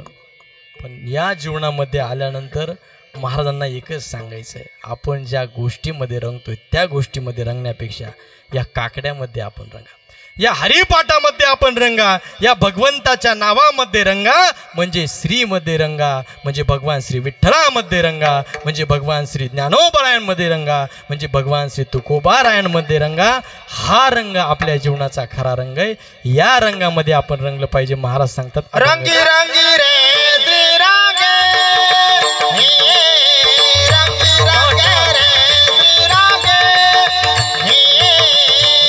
पण या जीवनामध्ये आल्यानंतर महाराजांना एकच सांगायचं आहे, आपण ज्या गोष्टीमध्ये रंगतोय त्या गोष्टीमध्ये रंगण्यापेक्षा या काकड्यामध्ये आपण रंगा, या हरिपाठामध्ये आपण रंगा, या भगवंताच्या नावामध्ये रंगा, म्हणजे श्रीमध्ये रंगा, म्हणजे भगवान श्री विठ्ठलामध्ये रंगा, म्हणजे भगवान श्री ज्ञानोबरायांमध्ये रंगा, म्हणजे भगवान श्री तुकोबारायांमध्ये रंगा. हा रंग आपल्या जीवनाचा खरा रंग आहे. या रंगामध्ये आपण रंगलं पाहिजे. महाराज सांगतात रंगी रंगी रे श्री रागे रंगी रंगे रे श्री रागे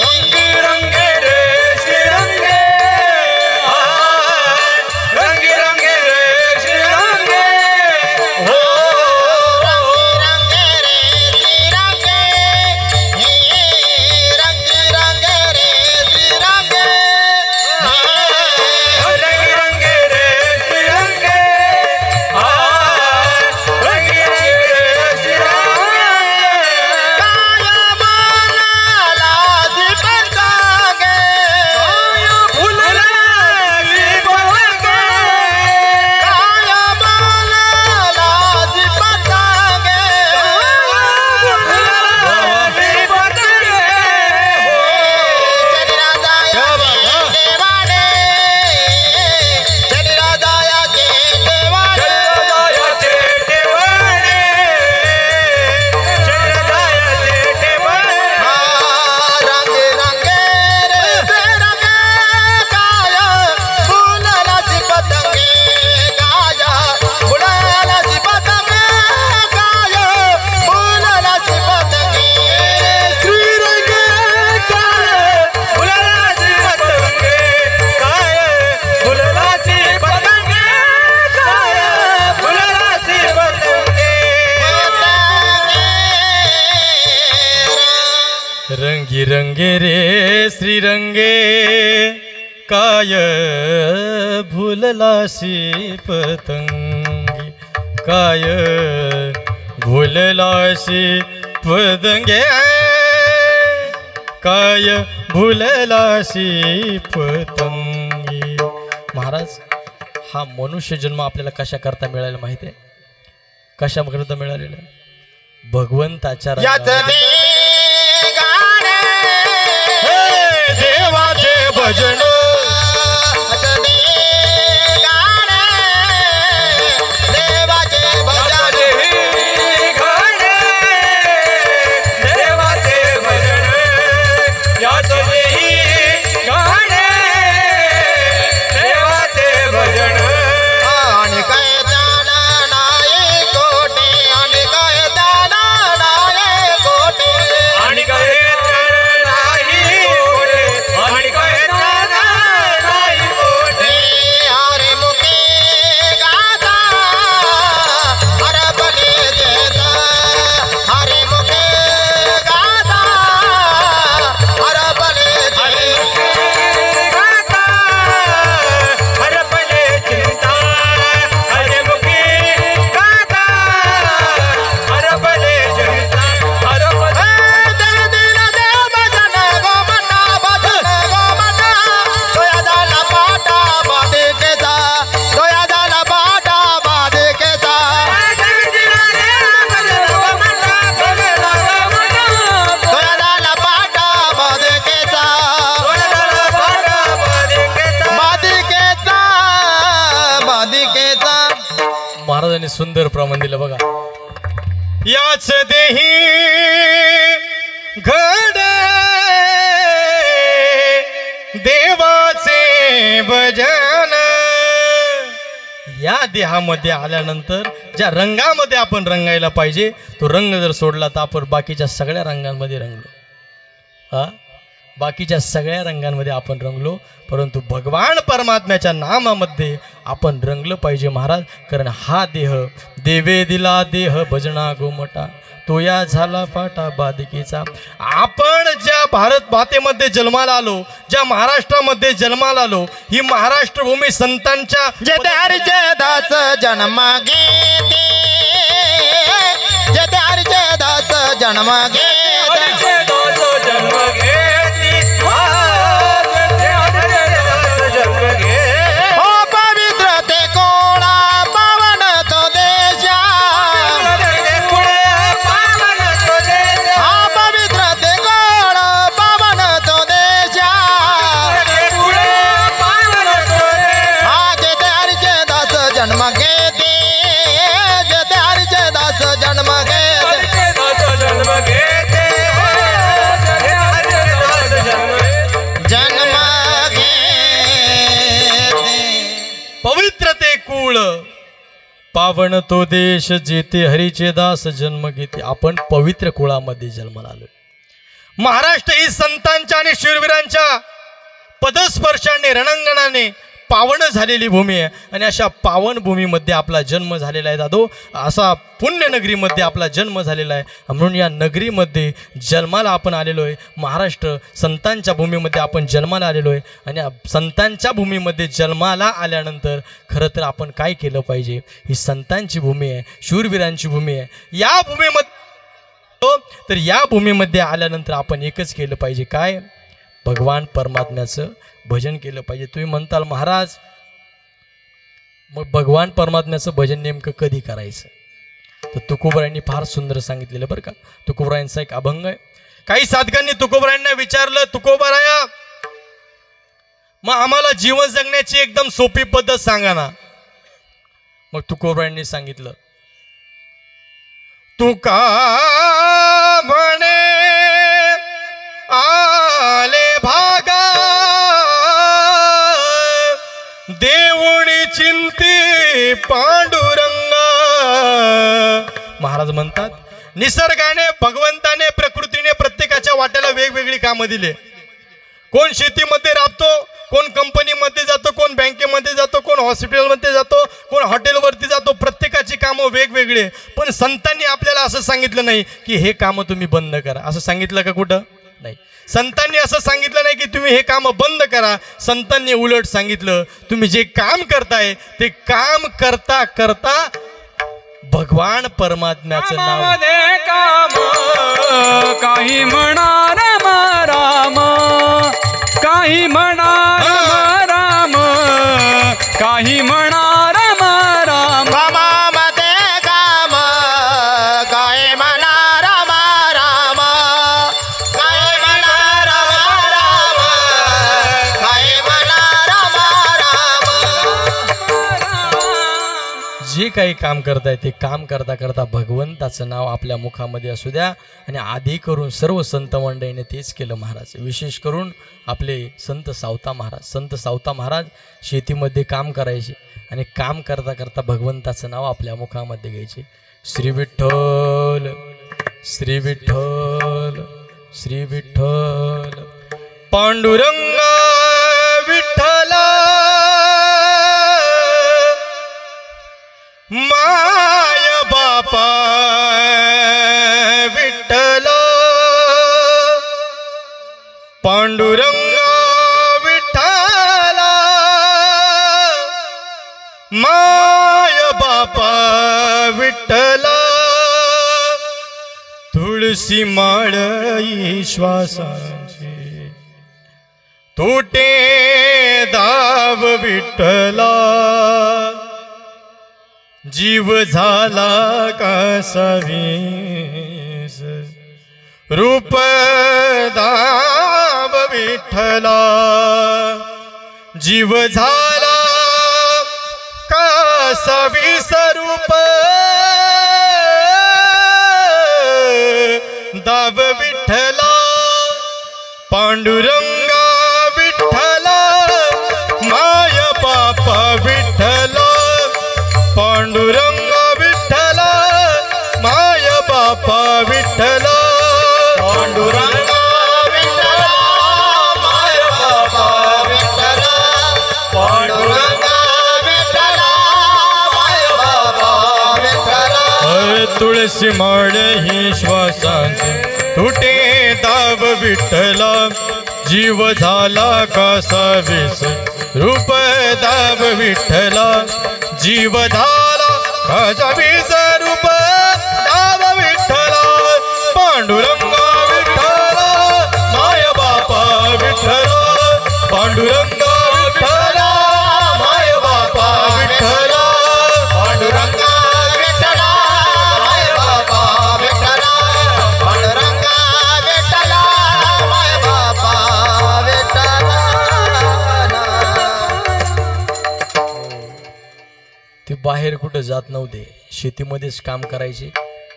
रंगी रंगे रे श्री रंगे रंगी रंगे रे श्री रंगे हो रंगी रंगे रे श्री रागे रंगी रंगे रे श्री रागे रंगी रंगे रे श्री रंगे रंगी रंगे रे श्री रंगे काया माला दीपकागे फुलला दीपकागे काया माला दीपकागे शरीरादाया के देवाने रंग रंगे रे रंगे काया फुलला सी पतंगे काया फुलला सी पतंगे काया फुलला सी पतंगे श्री रंगे रंगी रंगे रे श्री रंगे काय भुललासी पतंगी काय भुललासी पतंगे काय भुललासी पतंगी. महाराज हा मनुष्य जन्म आपल्याला कशा करता मिळायला माहिती आहे? कशा करता मिळालेला आहे? भगवंताच्या याच रंगामध्ये. दे गाणे हे देवाचे भजन याच दे गाणे देवाचे भजन देवाचे भजन याच गाणे देवाचे भजन आणि काय दाना नाही कोटे आणि काय दाना नाही कोटे आणि काय नाही कोटे आणि काय नाही कोटे हरे मुखे गाता हर बने देता हरे मुखे गाता हर बने गाता हरपले चिंता हरे मुखी गाता हरपले चिंता हरपले दिल दे भजन गो मना दोया दाला पाटा बादे के सा दोया दाला पाटा बादे के सा दोया दाला पाटा बादे के सा बादी के सा महाराजांनी सुंदर प्रमाण दिलं बघा. याच देही घडे देवाचे भजन. या देहामध्ये आल्यानंतर ज्या रंगामध्ये आपण रंगायला पाहिजे तो रंग जर सोडला तर आपण बाकीच्या सगळ्या रंगांमध्ये रंगलो. बाकीच्या सगळ्या रंगांमध्ये आपण रंगलो, परंतु भगवान परमात्म्याच्या नामामध्ये आपण रंगलं पाहिजे महाराज. कारण हा देह देवे दिला देह भजना गोमटा तो या झाला फाटा बाधिकेचा. आपण ज्या भारत मातेमध्ये जन्माला आलो, ज्या महाराष्ट्रामध्ये जन्माला आलो, ही महाराष्ट्र भूमी संतांच्या जेते हरिचे दास जन्म घेते, जेते हरिचे दास जन्म घेते, हरीचे दास जन्म घेती, जेते हरीचे दास जन्म घेती. हो पवित्र ते कोणा पावन तो देशा, पावन तो देश, हा पवित्र ते कोणा पावन तो देशा, पावन तो देश. हा जेते हरिचे दास जन्म घेते, जेते हरिचे दास जन्म घेते, हरीचे दास जन्म घेते, जेते हरीचे दास जन्म घेते. जन्म घेते. पवित्र ते कुळ पावन तो देश जेथे हरीचे दास जन्म घेते. आपण पवित्र कुळामध्ये जन्माला आलो. महाराष्ट्र ही संतांच्या आणि शूरवीरांच्या पदस्पर्शाने रणांगणाने पावन झालेली भूमी आहे. आणि अशा पावन भूमीमध्ये आपला जन्म झालेला आहे दादो. असा पुण्यनगरीमध्ये आपला जन्म झालेला आहे. म्हणून या नगरीमध्ये जन्माला आपण आलेलो आहे. महाराष्ट्र संतांच्या भूमीमध्ये आपण जन्माला आलेलो आहे. आणि संतांच्या भूमीमध्ये जन्माला आल्यानंतर खरं तर आपण काय केलं पाहिजे? ही संतांची भूमी आहे, शूरवीरांची भूमी आहे. या भूमीमध्ये तर या भूमीमध्ये आल्यानंतर आपण एकच केलं पाहिजे, काय? भगवान परमात्म्याचं भजन केलं पाहिजे. तुम्ही म्हणताल महाराज मग भगवान परमात्म्याचं भजन नेमकं कधी करायचं? तर तुकोबरायांनी फार सुंदर सांगितलेलं बरं का. तुकोबरायांचा एक अभंग आहे. काही साधकांनी तुकोबरायांना विचारलं, तुकोबराया मग आम्हाला जीवन जगण्याची एकदम सोपी पद्धत सांगा ना. मग तुकोबरायांनी सांगितलं, तुका म्हणे आले भागा देऊणी चिंती पांडुरंगा. महाराज म्हणतात निसर्गाने भगवंताने प्रकृतीने प्रत्येकाच्या वाट्याला वेगवेगळी कामं दिले. कोण शेतीमध्ये राबतो, कोण कंपनीमध्ये जातो, कोण बँकेमध्ये जातो, कोण हॉस्पिटलमध्ये जातो, कोण हॉटेलवरती जातो. प्रत्येकाची कामं वेगवेगळी. पण संतांनी आपल्याला असं सांगितलं नाही की हे कामं तुम्ही बंद करा. असं सांगितलं का कुठं? नाही. संतांनी असं सांगितलं नाही की तुम्ही हे काम बंद करा. संतांनी उलट सांगितलं तुम्ही जे काम करताय ते काम करता करता भगवान परमात्म्याचं नाव. कामामध्ये काम काही म्हणा राम, काही म्हणा राम, काही म्हणा राम. कामामध्ये काम काय म्हणा राम राम, काय म्हणा राम राम, काय म्हणा राम राम. जे काही काम करताय ते काम करता करता भगवंताचं नाव आपल्या मुखामध्ये असू द्या. आणि आधी करून सर्व संत मंडळीने तेच केलं महाराज. विशेष करून आपले संत सावता महाराज. संत सावता महाराज शेतीमध्ये काम करायचे आणि काम करता करता भगवंताचं नाव आपल्या मुखामध्ये घ्यायचे. श्री विठ्ठल, श्री विठ्ठल, श्री विठ्ठल, पांडुरंगा विठ्ठला माय बापा विठ्ठला, पांडुरंगा विठ्ठला माय बापा विठ्ठला. तुळशी माळ श्वासांची तुटे दाव विठ्ठला, जीव झाला कसा वीस रूप दाव विठ्ठला, जीव झाला कसा वीस रूप दाव विठ्ठला पांडुरंगा विठ्ठला माय बापा विठ्ठला पांडुरंगा विठ्ठला माय बापा विठ्ठला पांडुरंगा विठ्ठला माय बाबा विठ्ठला पांडुरंगा विठ्ठला माय बाबा विठ्ठला तुळशी माळ ही श्वासांचे तुटे दाव विठ्ठला जीव झाला कसा विस रूप दाव विठ्ठला जीव झाला कसा विस रूप दाव विठ्ठला पांडुरंगा विठ्ठला माय बापा विठ्ठला पांडुरंगा विठ्ठला माय बापा विठ्ठला पांडुरंगा विठ्ठला माय बाबा विठ्ठला पांडुरंगा विठ्ठला माय बाबा विठ्ठला ते बाहेर कुठं जात नव्हते, शेतीमध्येच काम करायचे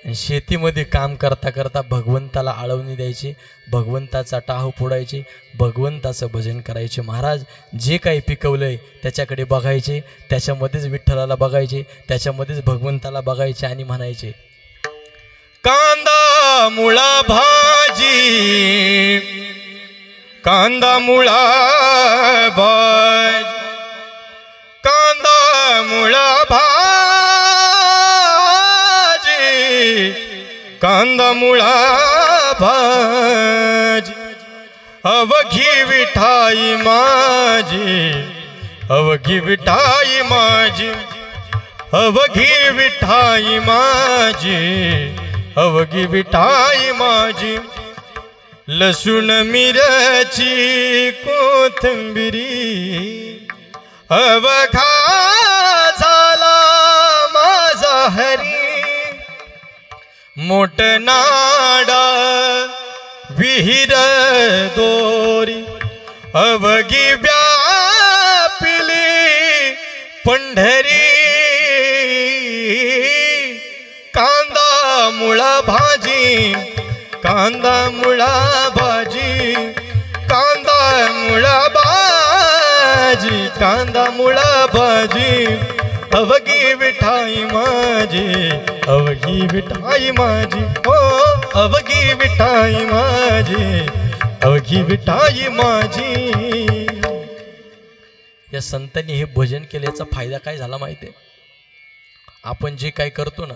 आणि शेतीमध्ये काम करता करता भगवंताला आळवणी द्यायचे, भगवंताचा टाहू फोडायचे, भगवंताचं भजन करायचे. महाराज जे काही पिकवलंय त्याच्याकडे बघायचे, त्याच्यामध्येच विठ्ठलाला बघायचे, त्याच्यामध्येच भगवंताला बघायचे आणि म्हणायचे कांदा मुळा भाजी कांदा मुळा भाजी कांदा मुळा भाजी कांदा मुळा भाजी अवघी विठाई माझी अवघी विठाई माझी अवघी विठाई माझी अवघी विठाई माझी लसूण मिरची कोथिंबिरी अवघा झाला माझा हरी मोठ नाडा विहीर दोरी अवघी व्यापिली पंढरी कांदा मुळा भाजी कांदा मुळा भाजी कांदा मुळा भाजी कांदा मुळा भाजी अवघी विठाई माझी अवघी विठाई माझी हो अवघी विठाई माझी अवघी विठाई माझी. या संतांनी हे भजन केल्याचा फायदा काय झाला माहिती आहे? आपण जे काय करतो ना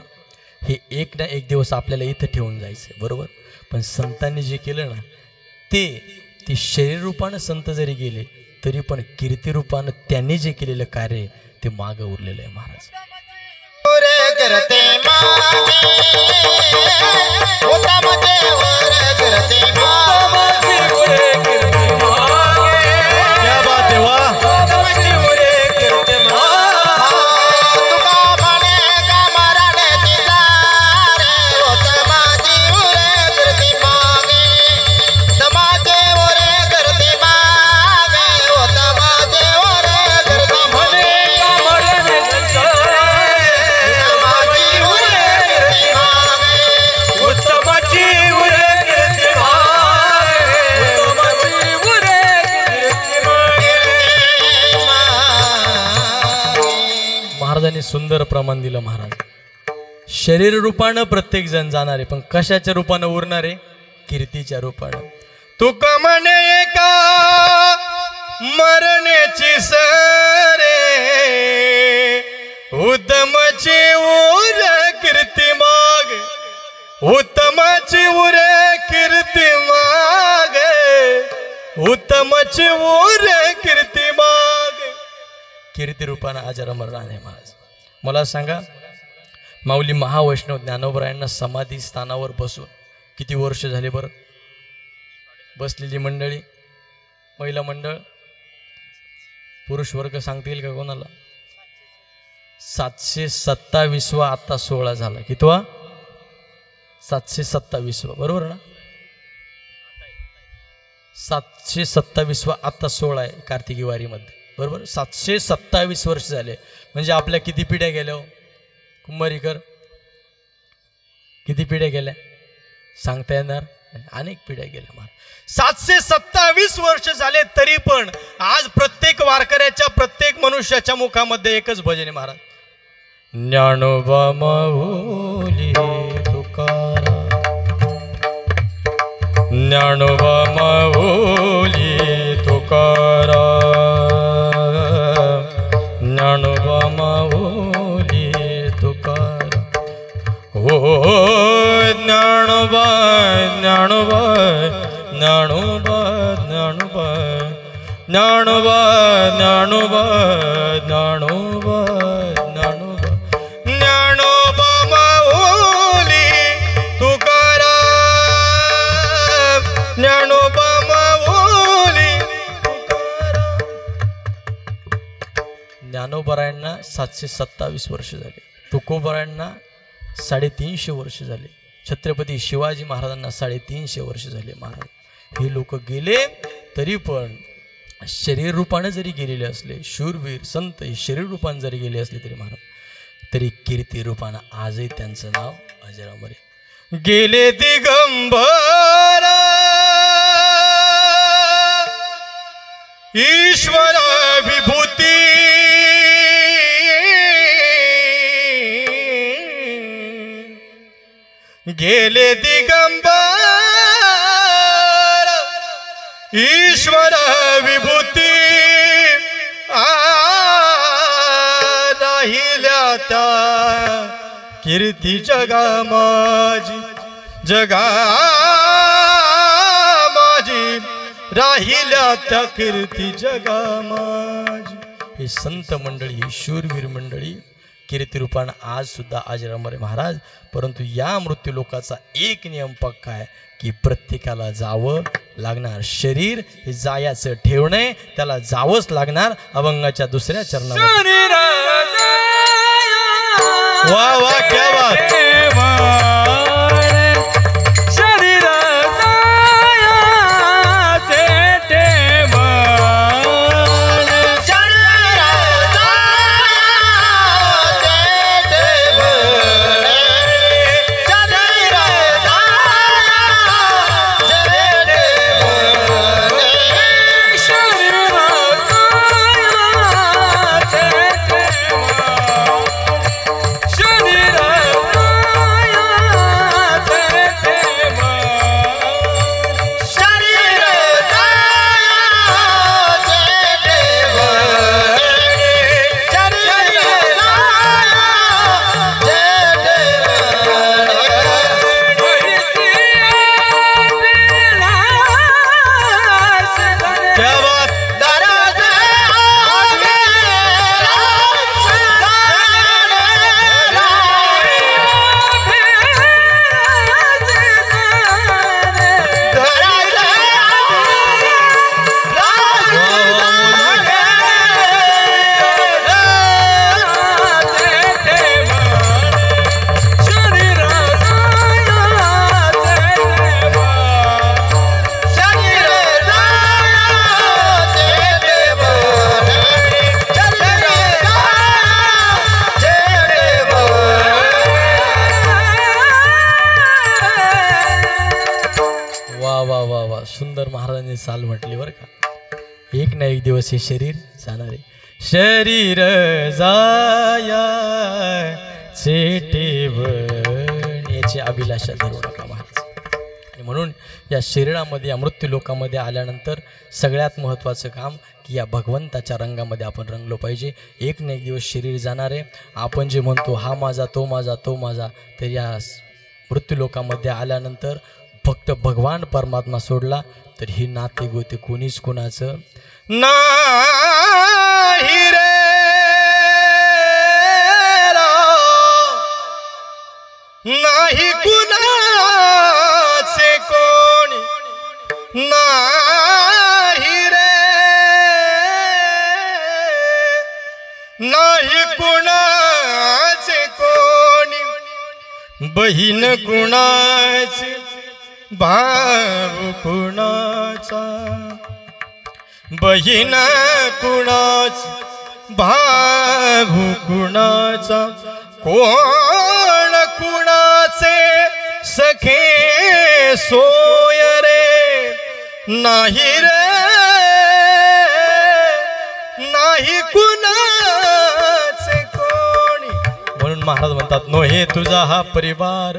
हे एक ना एक दिवस आपल्याला इथं ठेवून जायचं बरोबर, पण संतांनी जे केलं ना ते शरीर रूपानं संत जरी गेले तरी पण कीर्ती रूपानं त्यांनी जे केलेलं कार्य ते मागं उरलेलं आहे. महाराज करते मागे उत्तम देवर करते मागे क्या बात है वाह तुका म्हणे का मराठे तिला रे उत्तमाची उरे करते मागे उत्तमाचे उरे करते मागे उत्तमाचे उरे करते मागे महाराजांनी सुंदर प्रमाण दिलं. महाराज शरीर रूपानं प्रत्येक जण जाणारे पण कशाच्या रूपानं उरणारे? कीर्तीच्या रूपानं. तुका म्हणे का मरण्याची सरे उत्तमाची उर कीर्ती माग उत्तमाची उर कीर्ती माग उत्तमाची उर कीर्ती माग कीर्ती रूपानं अजरामर राहणे. महाराज मला सांगा माऊली महावैष्णव ज्ञानोबरायांना समाधी स्थानावर बसून किती वर्ष झाले बरं? बसलेली मंडळी महिला मंडळ पुरुष वर्ग सांगता येईल का कोणाला? 727वा आता 16 झाला. कितवा? 727वा बरोबर ना? 727वा आता 16 आहे कार्तिकी वारीमध्ये बरोबर. 727 वर्ष झाले म्हणजे आपल्या किती पिढ्या गेल्या हो कुंभारीकर? किती पिढ्या गेल्या? सांगता येणार नाही. अनेक पिढ्या गेल्या महाराज. 727 वर्ष झाले तरी पण आज प्रत्येक वारकऱ्याच्या प्रत्येक मनुष्याच्या मुखामध्ये एकच भजन आहे महाराज. ज्ञानोबा माऊली तुकाराम, ज्ञानोबा माऊली तुकाराम, ज्ञानोबा माऊली तुकाराम. हो ज्ञानोबा ज्ञानोबा ज्ञानोबा ज्ञानोबा ज्ञानोबा ज्ञानोबा ज्ञानोबा ज्ञानोबा ज्ञानोबा माऊली तुकाराम, ज्ञानोबा माऊली तुकाराम. ज्ञानोबारायांना 727 वर्ष झाले, तुकोबारायांना 350 वर्ष झाले, छत्रपती शिवाजी महाराजांना 350 वर्ष झाले. महाराज हे लोक गेले तरी पण शरीर रूपाने जरी गेलेले असले, शूरवीर संत हे शरीर रूपाने जरी गेले असले तरी महाराज तरी कीर्ती रूपानं आजही त्यांचं नाव अजरामर आहे. गेले दिगंबर ईश्वर विभूती, गेले दिगंबर ईश्वर विभूती, राहिल्या त्या कीर्ती जगा माझी, जगा माझी, राहिल्या त्या कीर्ती जगा माझी. हे संत मंडळी, ही शूरवीर मंडळी कीर्ती रूपानं आज सुद्धा अजरामर आहे महाराज. परंतु या मृत्यू लोकाचा एक नियम पक्का आहे की प्रत्येकाला जावं लागणार. शरीर हे जायाचं ठेवणे, त्याला जावंच लागणार. अभंगाच्या दुसऱ्या चरणामध्ये वा वा क्या बात. सुंदर महाराजांनी चाल म्हटली बरं का. एक ना एक दिवस हे शरीर जाणार आहे. शरीर जाया याची अभिलाषा धरू नका महाराज. आणि म्हणून या शरीरामध्ये, या मृत्यू लोकामध्ये आल्यानंतर सगळ्यात महत्त्वाचं काम की या भगवंताच्या रंगामध्ये आपण रंगलो पाहिजे. एक ना एक दिवस शरीर जाणार आहे. आपण जे म्हणतो हा माझा, तो माझा, तो माझा, तर या मृत्यू लोकामध्ये आल्यानंतर फक्त भगवान परमात्मा सोडला तर ही नाते गोते कोणीच कोणाचं नाही रे. नाही कुणाचे कोणी नाही रे, नाही कुणाचे कोणी, बहीण कुणाची, भाऊ कुणाचा, बहीण कुणाची, भाऊ कुणाचा, कोण कुणाचे सखे सोय रे नाही रे नाही कुणाचे कोणी. म्हणून महाराज म्हणतात नो हे तुझा हा परिवार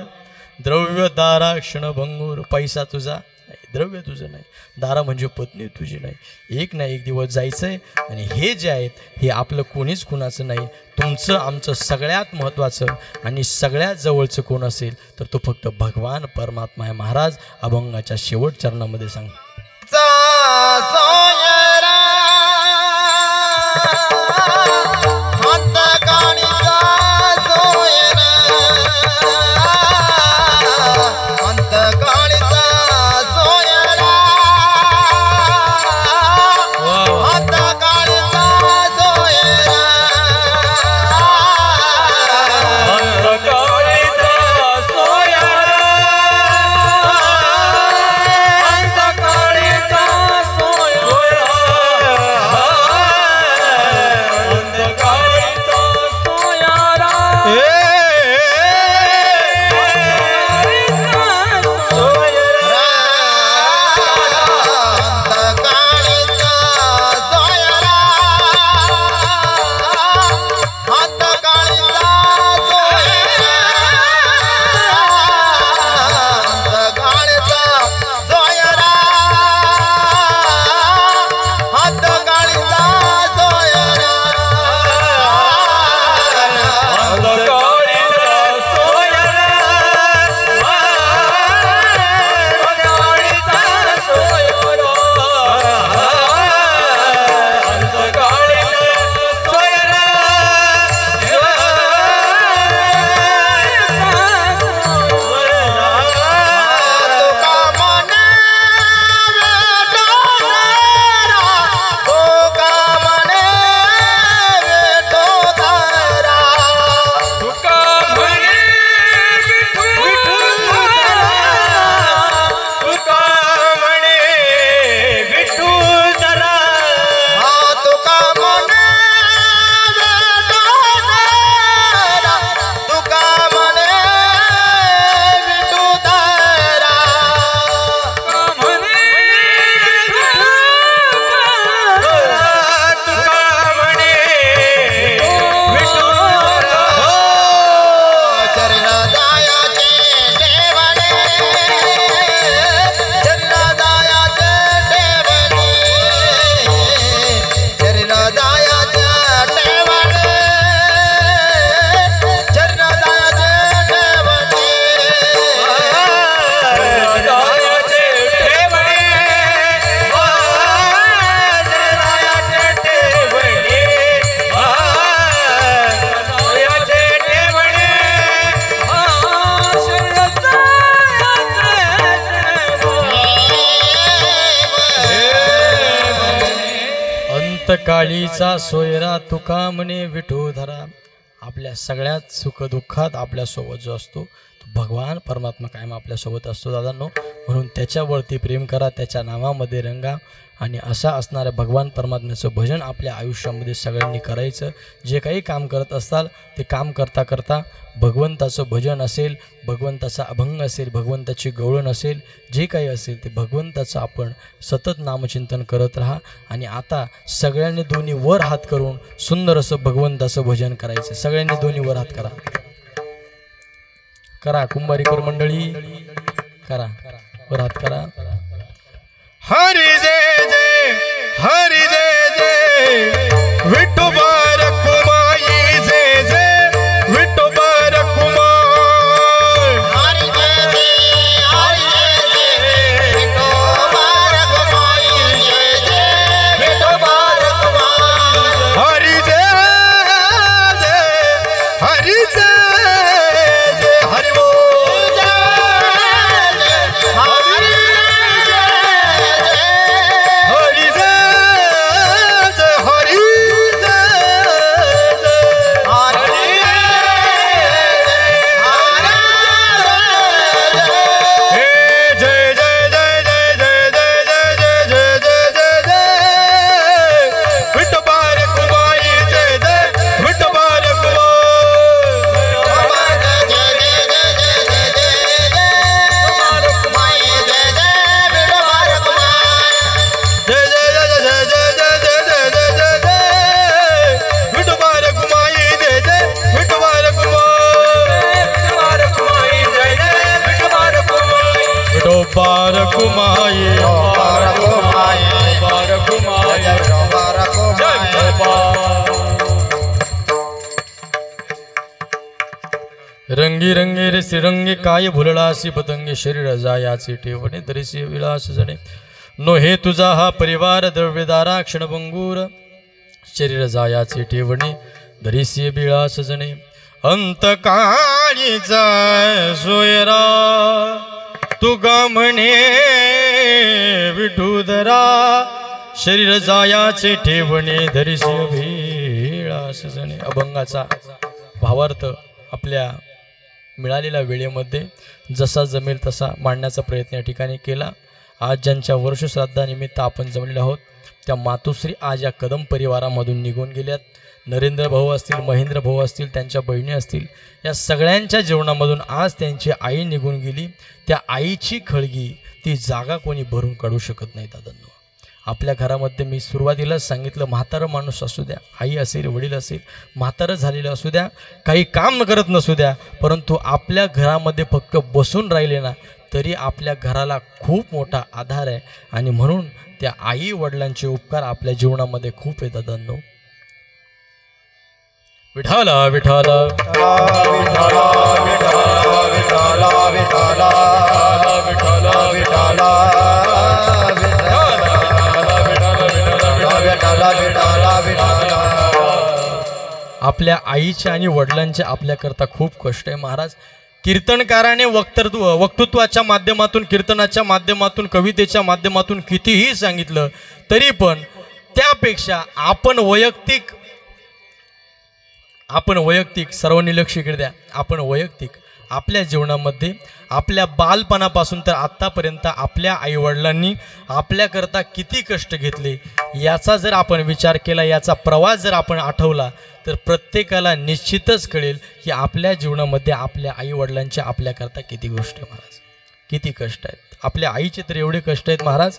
द्रव्य दारा क्षणभंगूर. पैसा तुझा नाही, द्रव्य तुझं नाही, दारा म्हणजे पत्नी तुझी नाही. एक ना एक दिवस जायचंय आणि हे जे आहेत हे आपलं कोणीच कुणाचं नाही. तुमचं आमचं सगळ्यात महत्त्वाचं आणि सगळ्यात जवळचं कोण असेल तर तो फक्त भगवान परमात्मा आहे. महाराज अभंगाच्या शेवट चरणामध्ये सांग काळीचा सोयरा तुका म्हणे विठोधरा. आपल्या सगळ्यात सुखदुःखात आपल्यासोबत जो असतो तो भगवान परमात्मा कायम आपल्यासोबत असतो दादांनो. म्हणून त्याच्यावरती प्रेम करा, त्याच्या नावामध्ये रंगा आणि असा असणाऱ्या भगवान परमात्म्याचं भजन आपल्या आयुष्यामध्ये सगळ्यांनी करायचं. जे काही काम करत असताल ते काम करता करता भगवंताचं भजन असेल, भगवंताचा अभंग असेल, भगवंताची गवळण असेल, जे काही असेल ते भगवंताचं आपण सतत नामचिंतन करत राहा. आणि आता सगळ्यांनी दोन्ही वर हात करून सुंदर असं भगवंताचं भजन करायचं. सगळ्यांनी दोन्ही वर हात करा, करा कुंभारीकर मंडळी करा, वर हात करा. हरी जय जय हरी जय जय विठोबा रखुमाई जय जय विठोबा रखुमाई. हरी जय जय विठोबा रखुमाई जय जय विठोबा रखुमाई. हरी जय जय हरी जय जय हरी बोल हरी रंगी रंगी रे सिरंगी काय भुलळासी पतंगे शरीर जायाचे ठेवणे तरीसी विलास जणे नो हे तुझा हा परिवार द्रव्यदारा क्षणभंगूर शरीर जायाचे ठेवणे धरीसी विलास जणे अंतकाळीचा सोयरा तुगा म्हणे विठुधरा शरीर जायाचे ठेवणे धरीसी विलास जणे. अभंगाचा भावार्थ आपल्या मिळालेल्या वेळेमध्ये जसा जमेल तसा मांडण्याचा प्रयत्न या ठिकाणी केला. आज ज्यांच्या वर्षश्राद्धानिमित्त आपण जमलेलो आहोत त्या मातोश्री आज या कदम परिवारामधून निघून गेल्यात. नरेंद्र भाऊ असतील, महेंद्र भाऊ असतील, त्यांच्या बहिणी असतील, या सगळ्यांच्या जीवनामधून आज त्यांची आई निघून गेली. त्या आईची खळगी ती जागा कोणी भरून काढू शकत नाही दादांनो. आपल्या घरामध्ये मी सुरुवातीलाच सांगितलं, म्हातारं माणूस असू द्या, आई असेल, वडील असेल, म्हातारं झालेलं असू द्या, काही काम करत नसू द्या, परंतु आपल्या घरामध्ये फक्त बसून राहिले ना तरी आपल्या घराला खूप मोठा आधार आहे. आणि म्हणून त्या आई वडिलांचे उपकार आपल्या जीवनामध्ये खूप येतात दादांनो. विठाला विठाला आपल्या आईच्या आणि वडिलांचे आपल्याकरता खूप कष्ट आहे महाराज. कीर्तनकाराने वक्तृत्वाच्या माध्यमातून, कीर्तनाच्या माध्यमातून, कवितेच्या माध्यमातून कितीही सांगितलं तरी पण त्यापेक्षा आपण वैयक्तिक सर्वांनी लक्ष इकडे द्या. आपण वैयक्तिक आपल्या जीवनामध्ये आपल्या बालपणापासून तर आत्तापर्यंत आपल्या आईवडिलांनी आपल्याकरता किती कष्ट घेतले याचा जर आपण विचार केला, याचा प्रवास जर आपण आठवला तर प्रत्येकाला निश्चितच कळेल की आपल्या जीवनामध्ये आपल्या आईवडिलांच्या आपल्याकरता किती गोष्ट आहे महाराज, किती कष्ट आहेत. आपल्या आईचे तर एवढे कष्ट आहेत महाराज.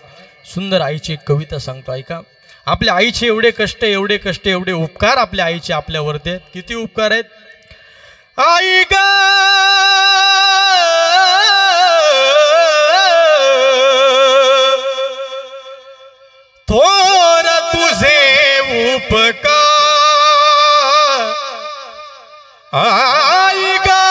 सुंदर आईची एक कविता सांगतो ऐका. आपल्या आईचे एवढे कष्ट, एवढे उपकार आपल्या आईचे आपल्यावरती आहेत. किती उपकार आहेत. आई गा थोर तुझे उपकार, आई गा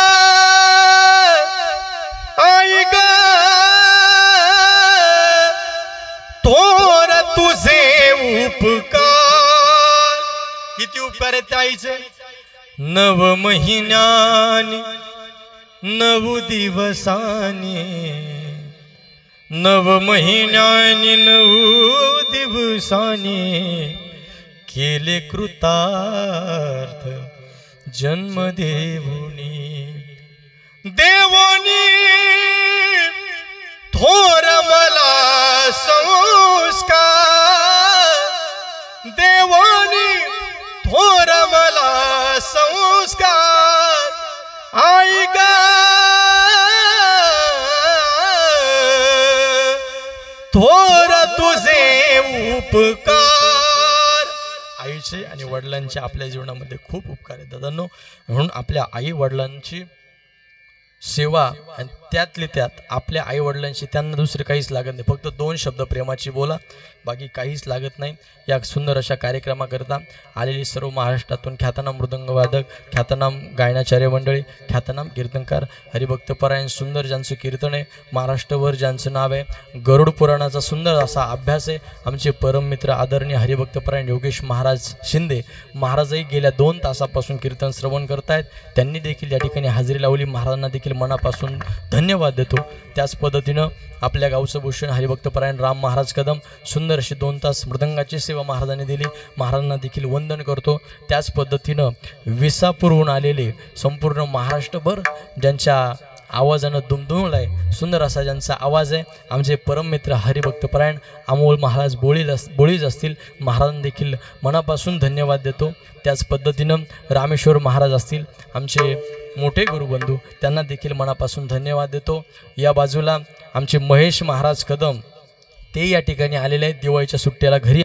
थोर तुझे उपकार. किती उपकार आहेत त्या आईचे. 9 महिन्यानी 9 दिवसानी, 9 महिन्यानी 9 दिवसानी केले कृतार्थ जन्म देवोनी थोर मला संस्कार, देवानी थोर मला संस्कार. आई गा थोर तुझे उपकार. आईचे आणि वडिलांचे आपल्या जीवनामध्ये खूप उपकार आहेत दादांनो. म्हणून आपल्या आई वडिलांची सेवा आणि त्यातले त्यात आपल्या आई वडिलांशी त्यांना दुसरं काहीच लागत नाही, फक्त 2 शब्द प्रेमाची बोला, बाकी काहीच लागत नाही. या सुंदर अशा कार्यक्रमाकरता आलेली सर्व महाराष्ट्रातून ख्यातनाम मृदंगवादक, ख्यातनाम गायनाचार्य मंडळी, ख्यातनाम कीर्तनकार, हरिभक्तपरायण सुंदर ज्यांचं कीर्तन आहे, महाराष्ट्रभर ज्यांचं नाव आहे, गरुड पुराणाचा सुंदर असा अभ्यास आहे. आमचे परममित्र आदरणीय हरिभक्तपरायण योगेश महाराज शिंदे महाराजही गेल्या 2 तासापासून कीर्तन श्रवण करतायत. त्यांनी देखील या ठिकाणी हजेरी लावली. महाराजांना देखील मनापासून धन्यवाद देतो. त्याच पद्धतीनं आपल्या गावचं भूषण हरिभक्तपरायण राम महाराज कदम सुंदर अशी 2 तास मृदंगाची सेवा महाराजांनी दिली. महाराजांना देखील वंदन करतो. त्याच पद्धतीनं विसापूरहून आलेले संपूर्ण महाराष्ट्रभर ज्यांच्या आवाजानं दुमदुमलाय, सुंदर असा ज्यांचा आवाज आहे, आमचे परममित्र हरिभक्तपरायण अमोल महाराज बोळीज असतील, महाराजांना देखील मनापासून धन्यवाद देतो. त्याच पद्धतीनं रामेश्वर महाराज असतील, आमचे मोठे गुरुबंधू, त्यांना देखील मनापासून धन्यवाद देतो. या बाजूला आमचे महेश महाराज कदम, ते या ठिकाणी आलेले आहेत दिवाळीच्या सुट्ट्याला घरी,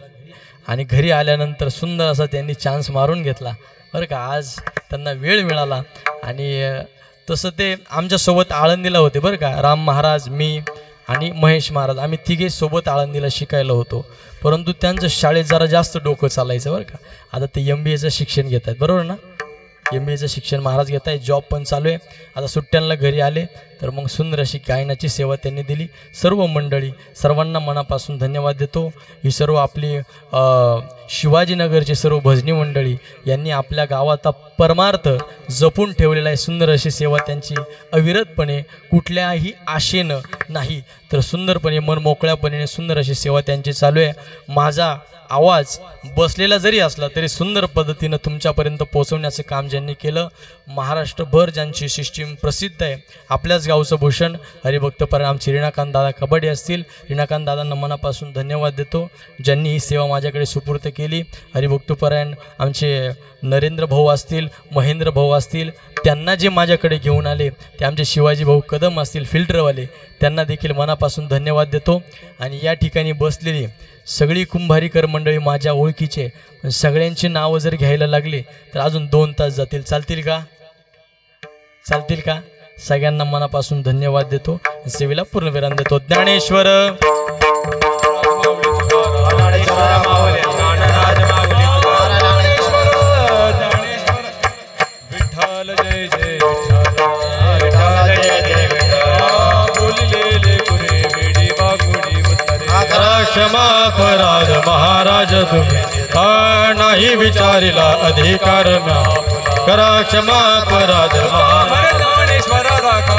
आणि घरी आल्यानंतर सुंदर असा त्यांनी चान्स मारून घेतला बरं का. आज त्यांना वेळ मिळाला आणि तसं ते आमच्यासोबत आळंदीला होते बरं का. राम महाराज, मी आणि महेश महाराज आम्ही तिघे सोबत आळंदीला शिकायला होतो, परंतु त्यांचं शाळेत जरा जास्त डोकं चालायचं बरं का. आता ते MBAचं शिक्षण घेत आहेत बरोबर ना. MBAचं शिक्षण महाराज घेत आहे, जॉब पण चालू आहे. आता सुट्ट्यांना घरी आले तर मग सुंदर अशी गायनाची सेवा त्यांनी दिली. सर्व मंडळी सर्वांना मनापासून धन्यवाद देतो. ही सर्व आपली शिवाजीनगरची सर्व भजनी मंडळी यांनी आपल्या गावाचा परमार्थ जपून ठेवलेला आहे. सुंदर अशी सेवा त्यांची अविरतपणे कुठल्याही आशेनं नाही तर सुंदरपणे मन मोकळ्यापणे सुंदर अशी सेवा त्यांची चालू आहे. माझा आवाज बसलेला जरी असला तरी सुंदर पद्धतीनं तुमच्यापर्यंत पोहोचवण्याचं काम ज्यांनी केलं, महाराष्ट्रभर ज्यांची सिस्टीम प्रसिद्ध आहे, आपल्याच गावचं भूषण हरिभक्तपरायण आमचे रिणाकांत दादा कबड्डी असतील, रिणाकांत दादांना मनापासून धन्यवाद देतो ज्यांनी ही सेवा माझ्याकडे सुपूर्त केली. हरिभक्तपरायण आमचे नरेंद्र भाऊ असतील, महेंद्र भाऊ असतील, त्यांना जे माझ्याकडे घेऊन आले ते आमचे शिवाजी भाऊ कदम असतील फिल्टरवाले, त्यांना देखील मनापासून धन्यवाद देतो. आणि या ठिकाणी बसलेली सगळी कुंभारीकर मंडळी माझ्या ओळखीचे, सगळ्यांची नावं जर घ्यायला लागली तर अजून 2 तास जातील. चालतील का? चालतील का? सगळ्यांना मनापासून धन्यवाद देतो. सेवेला पूर्णविराम देतो. ज्ञानेश्वर विठ्ठल जय जय बोललेले गुरे वेडी वाकुडी उतरे. करा क्षमा अपराध महाराज तुम्ही नाही विचारिला अधिकार म्या. करा क्षमा अपराध ज्ञानेश्वरा राखा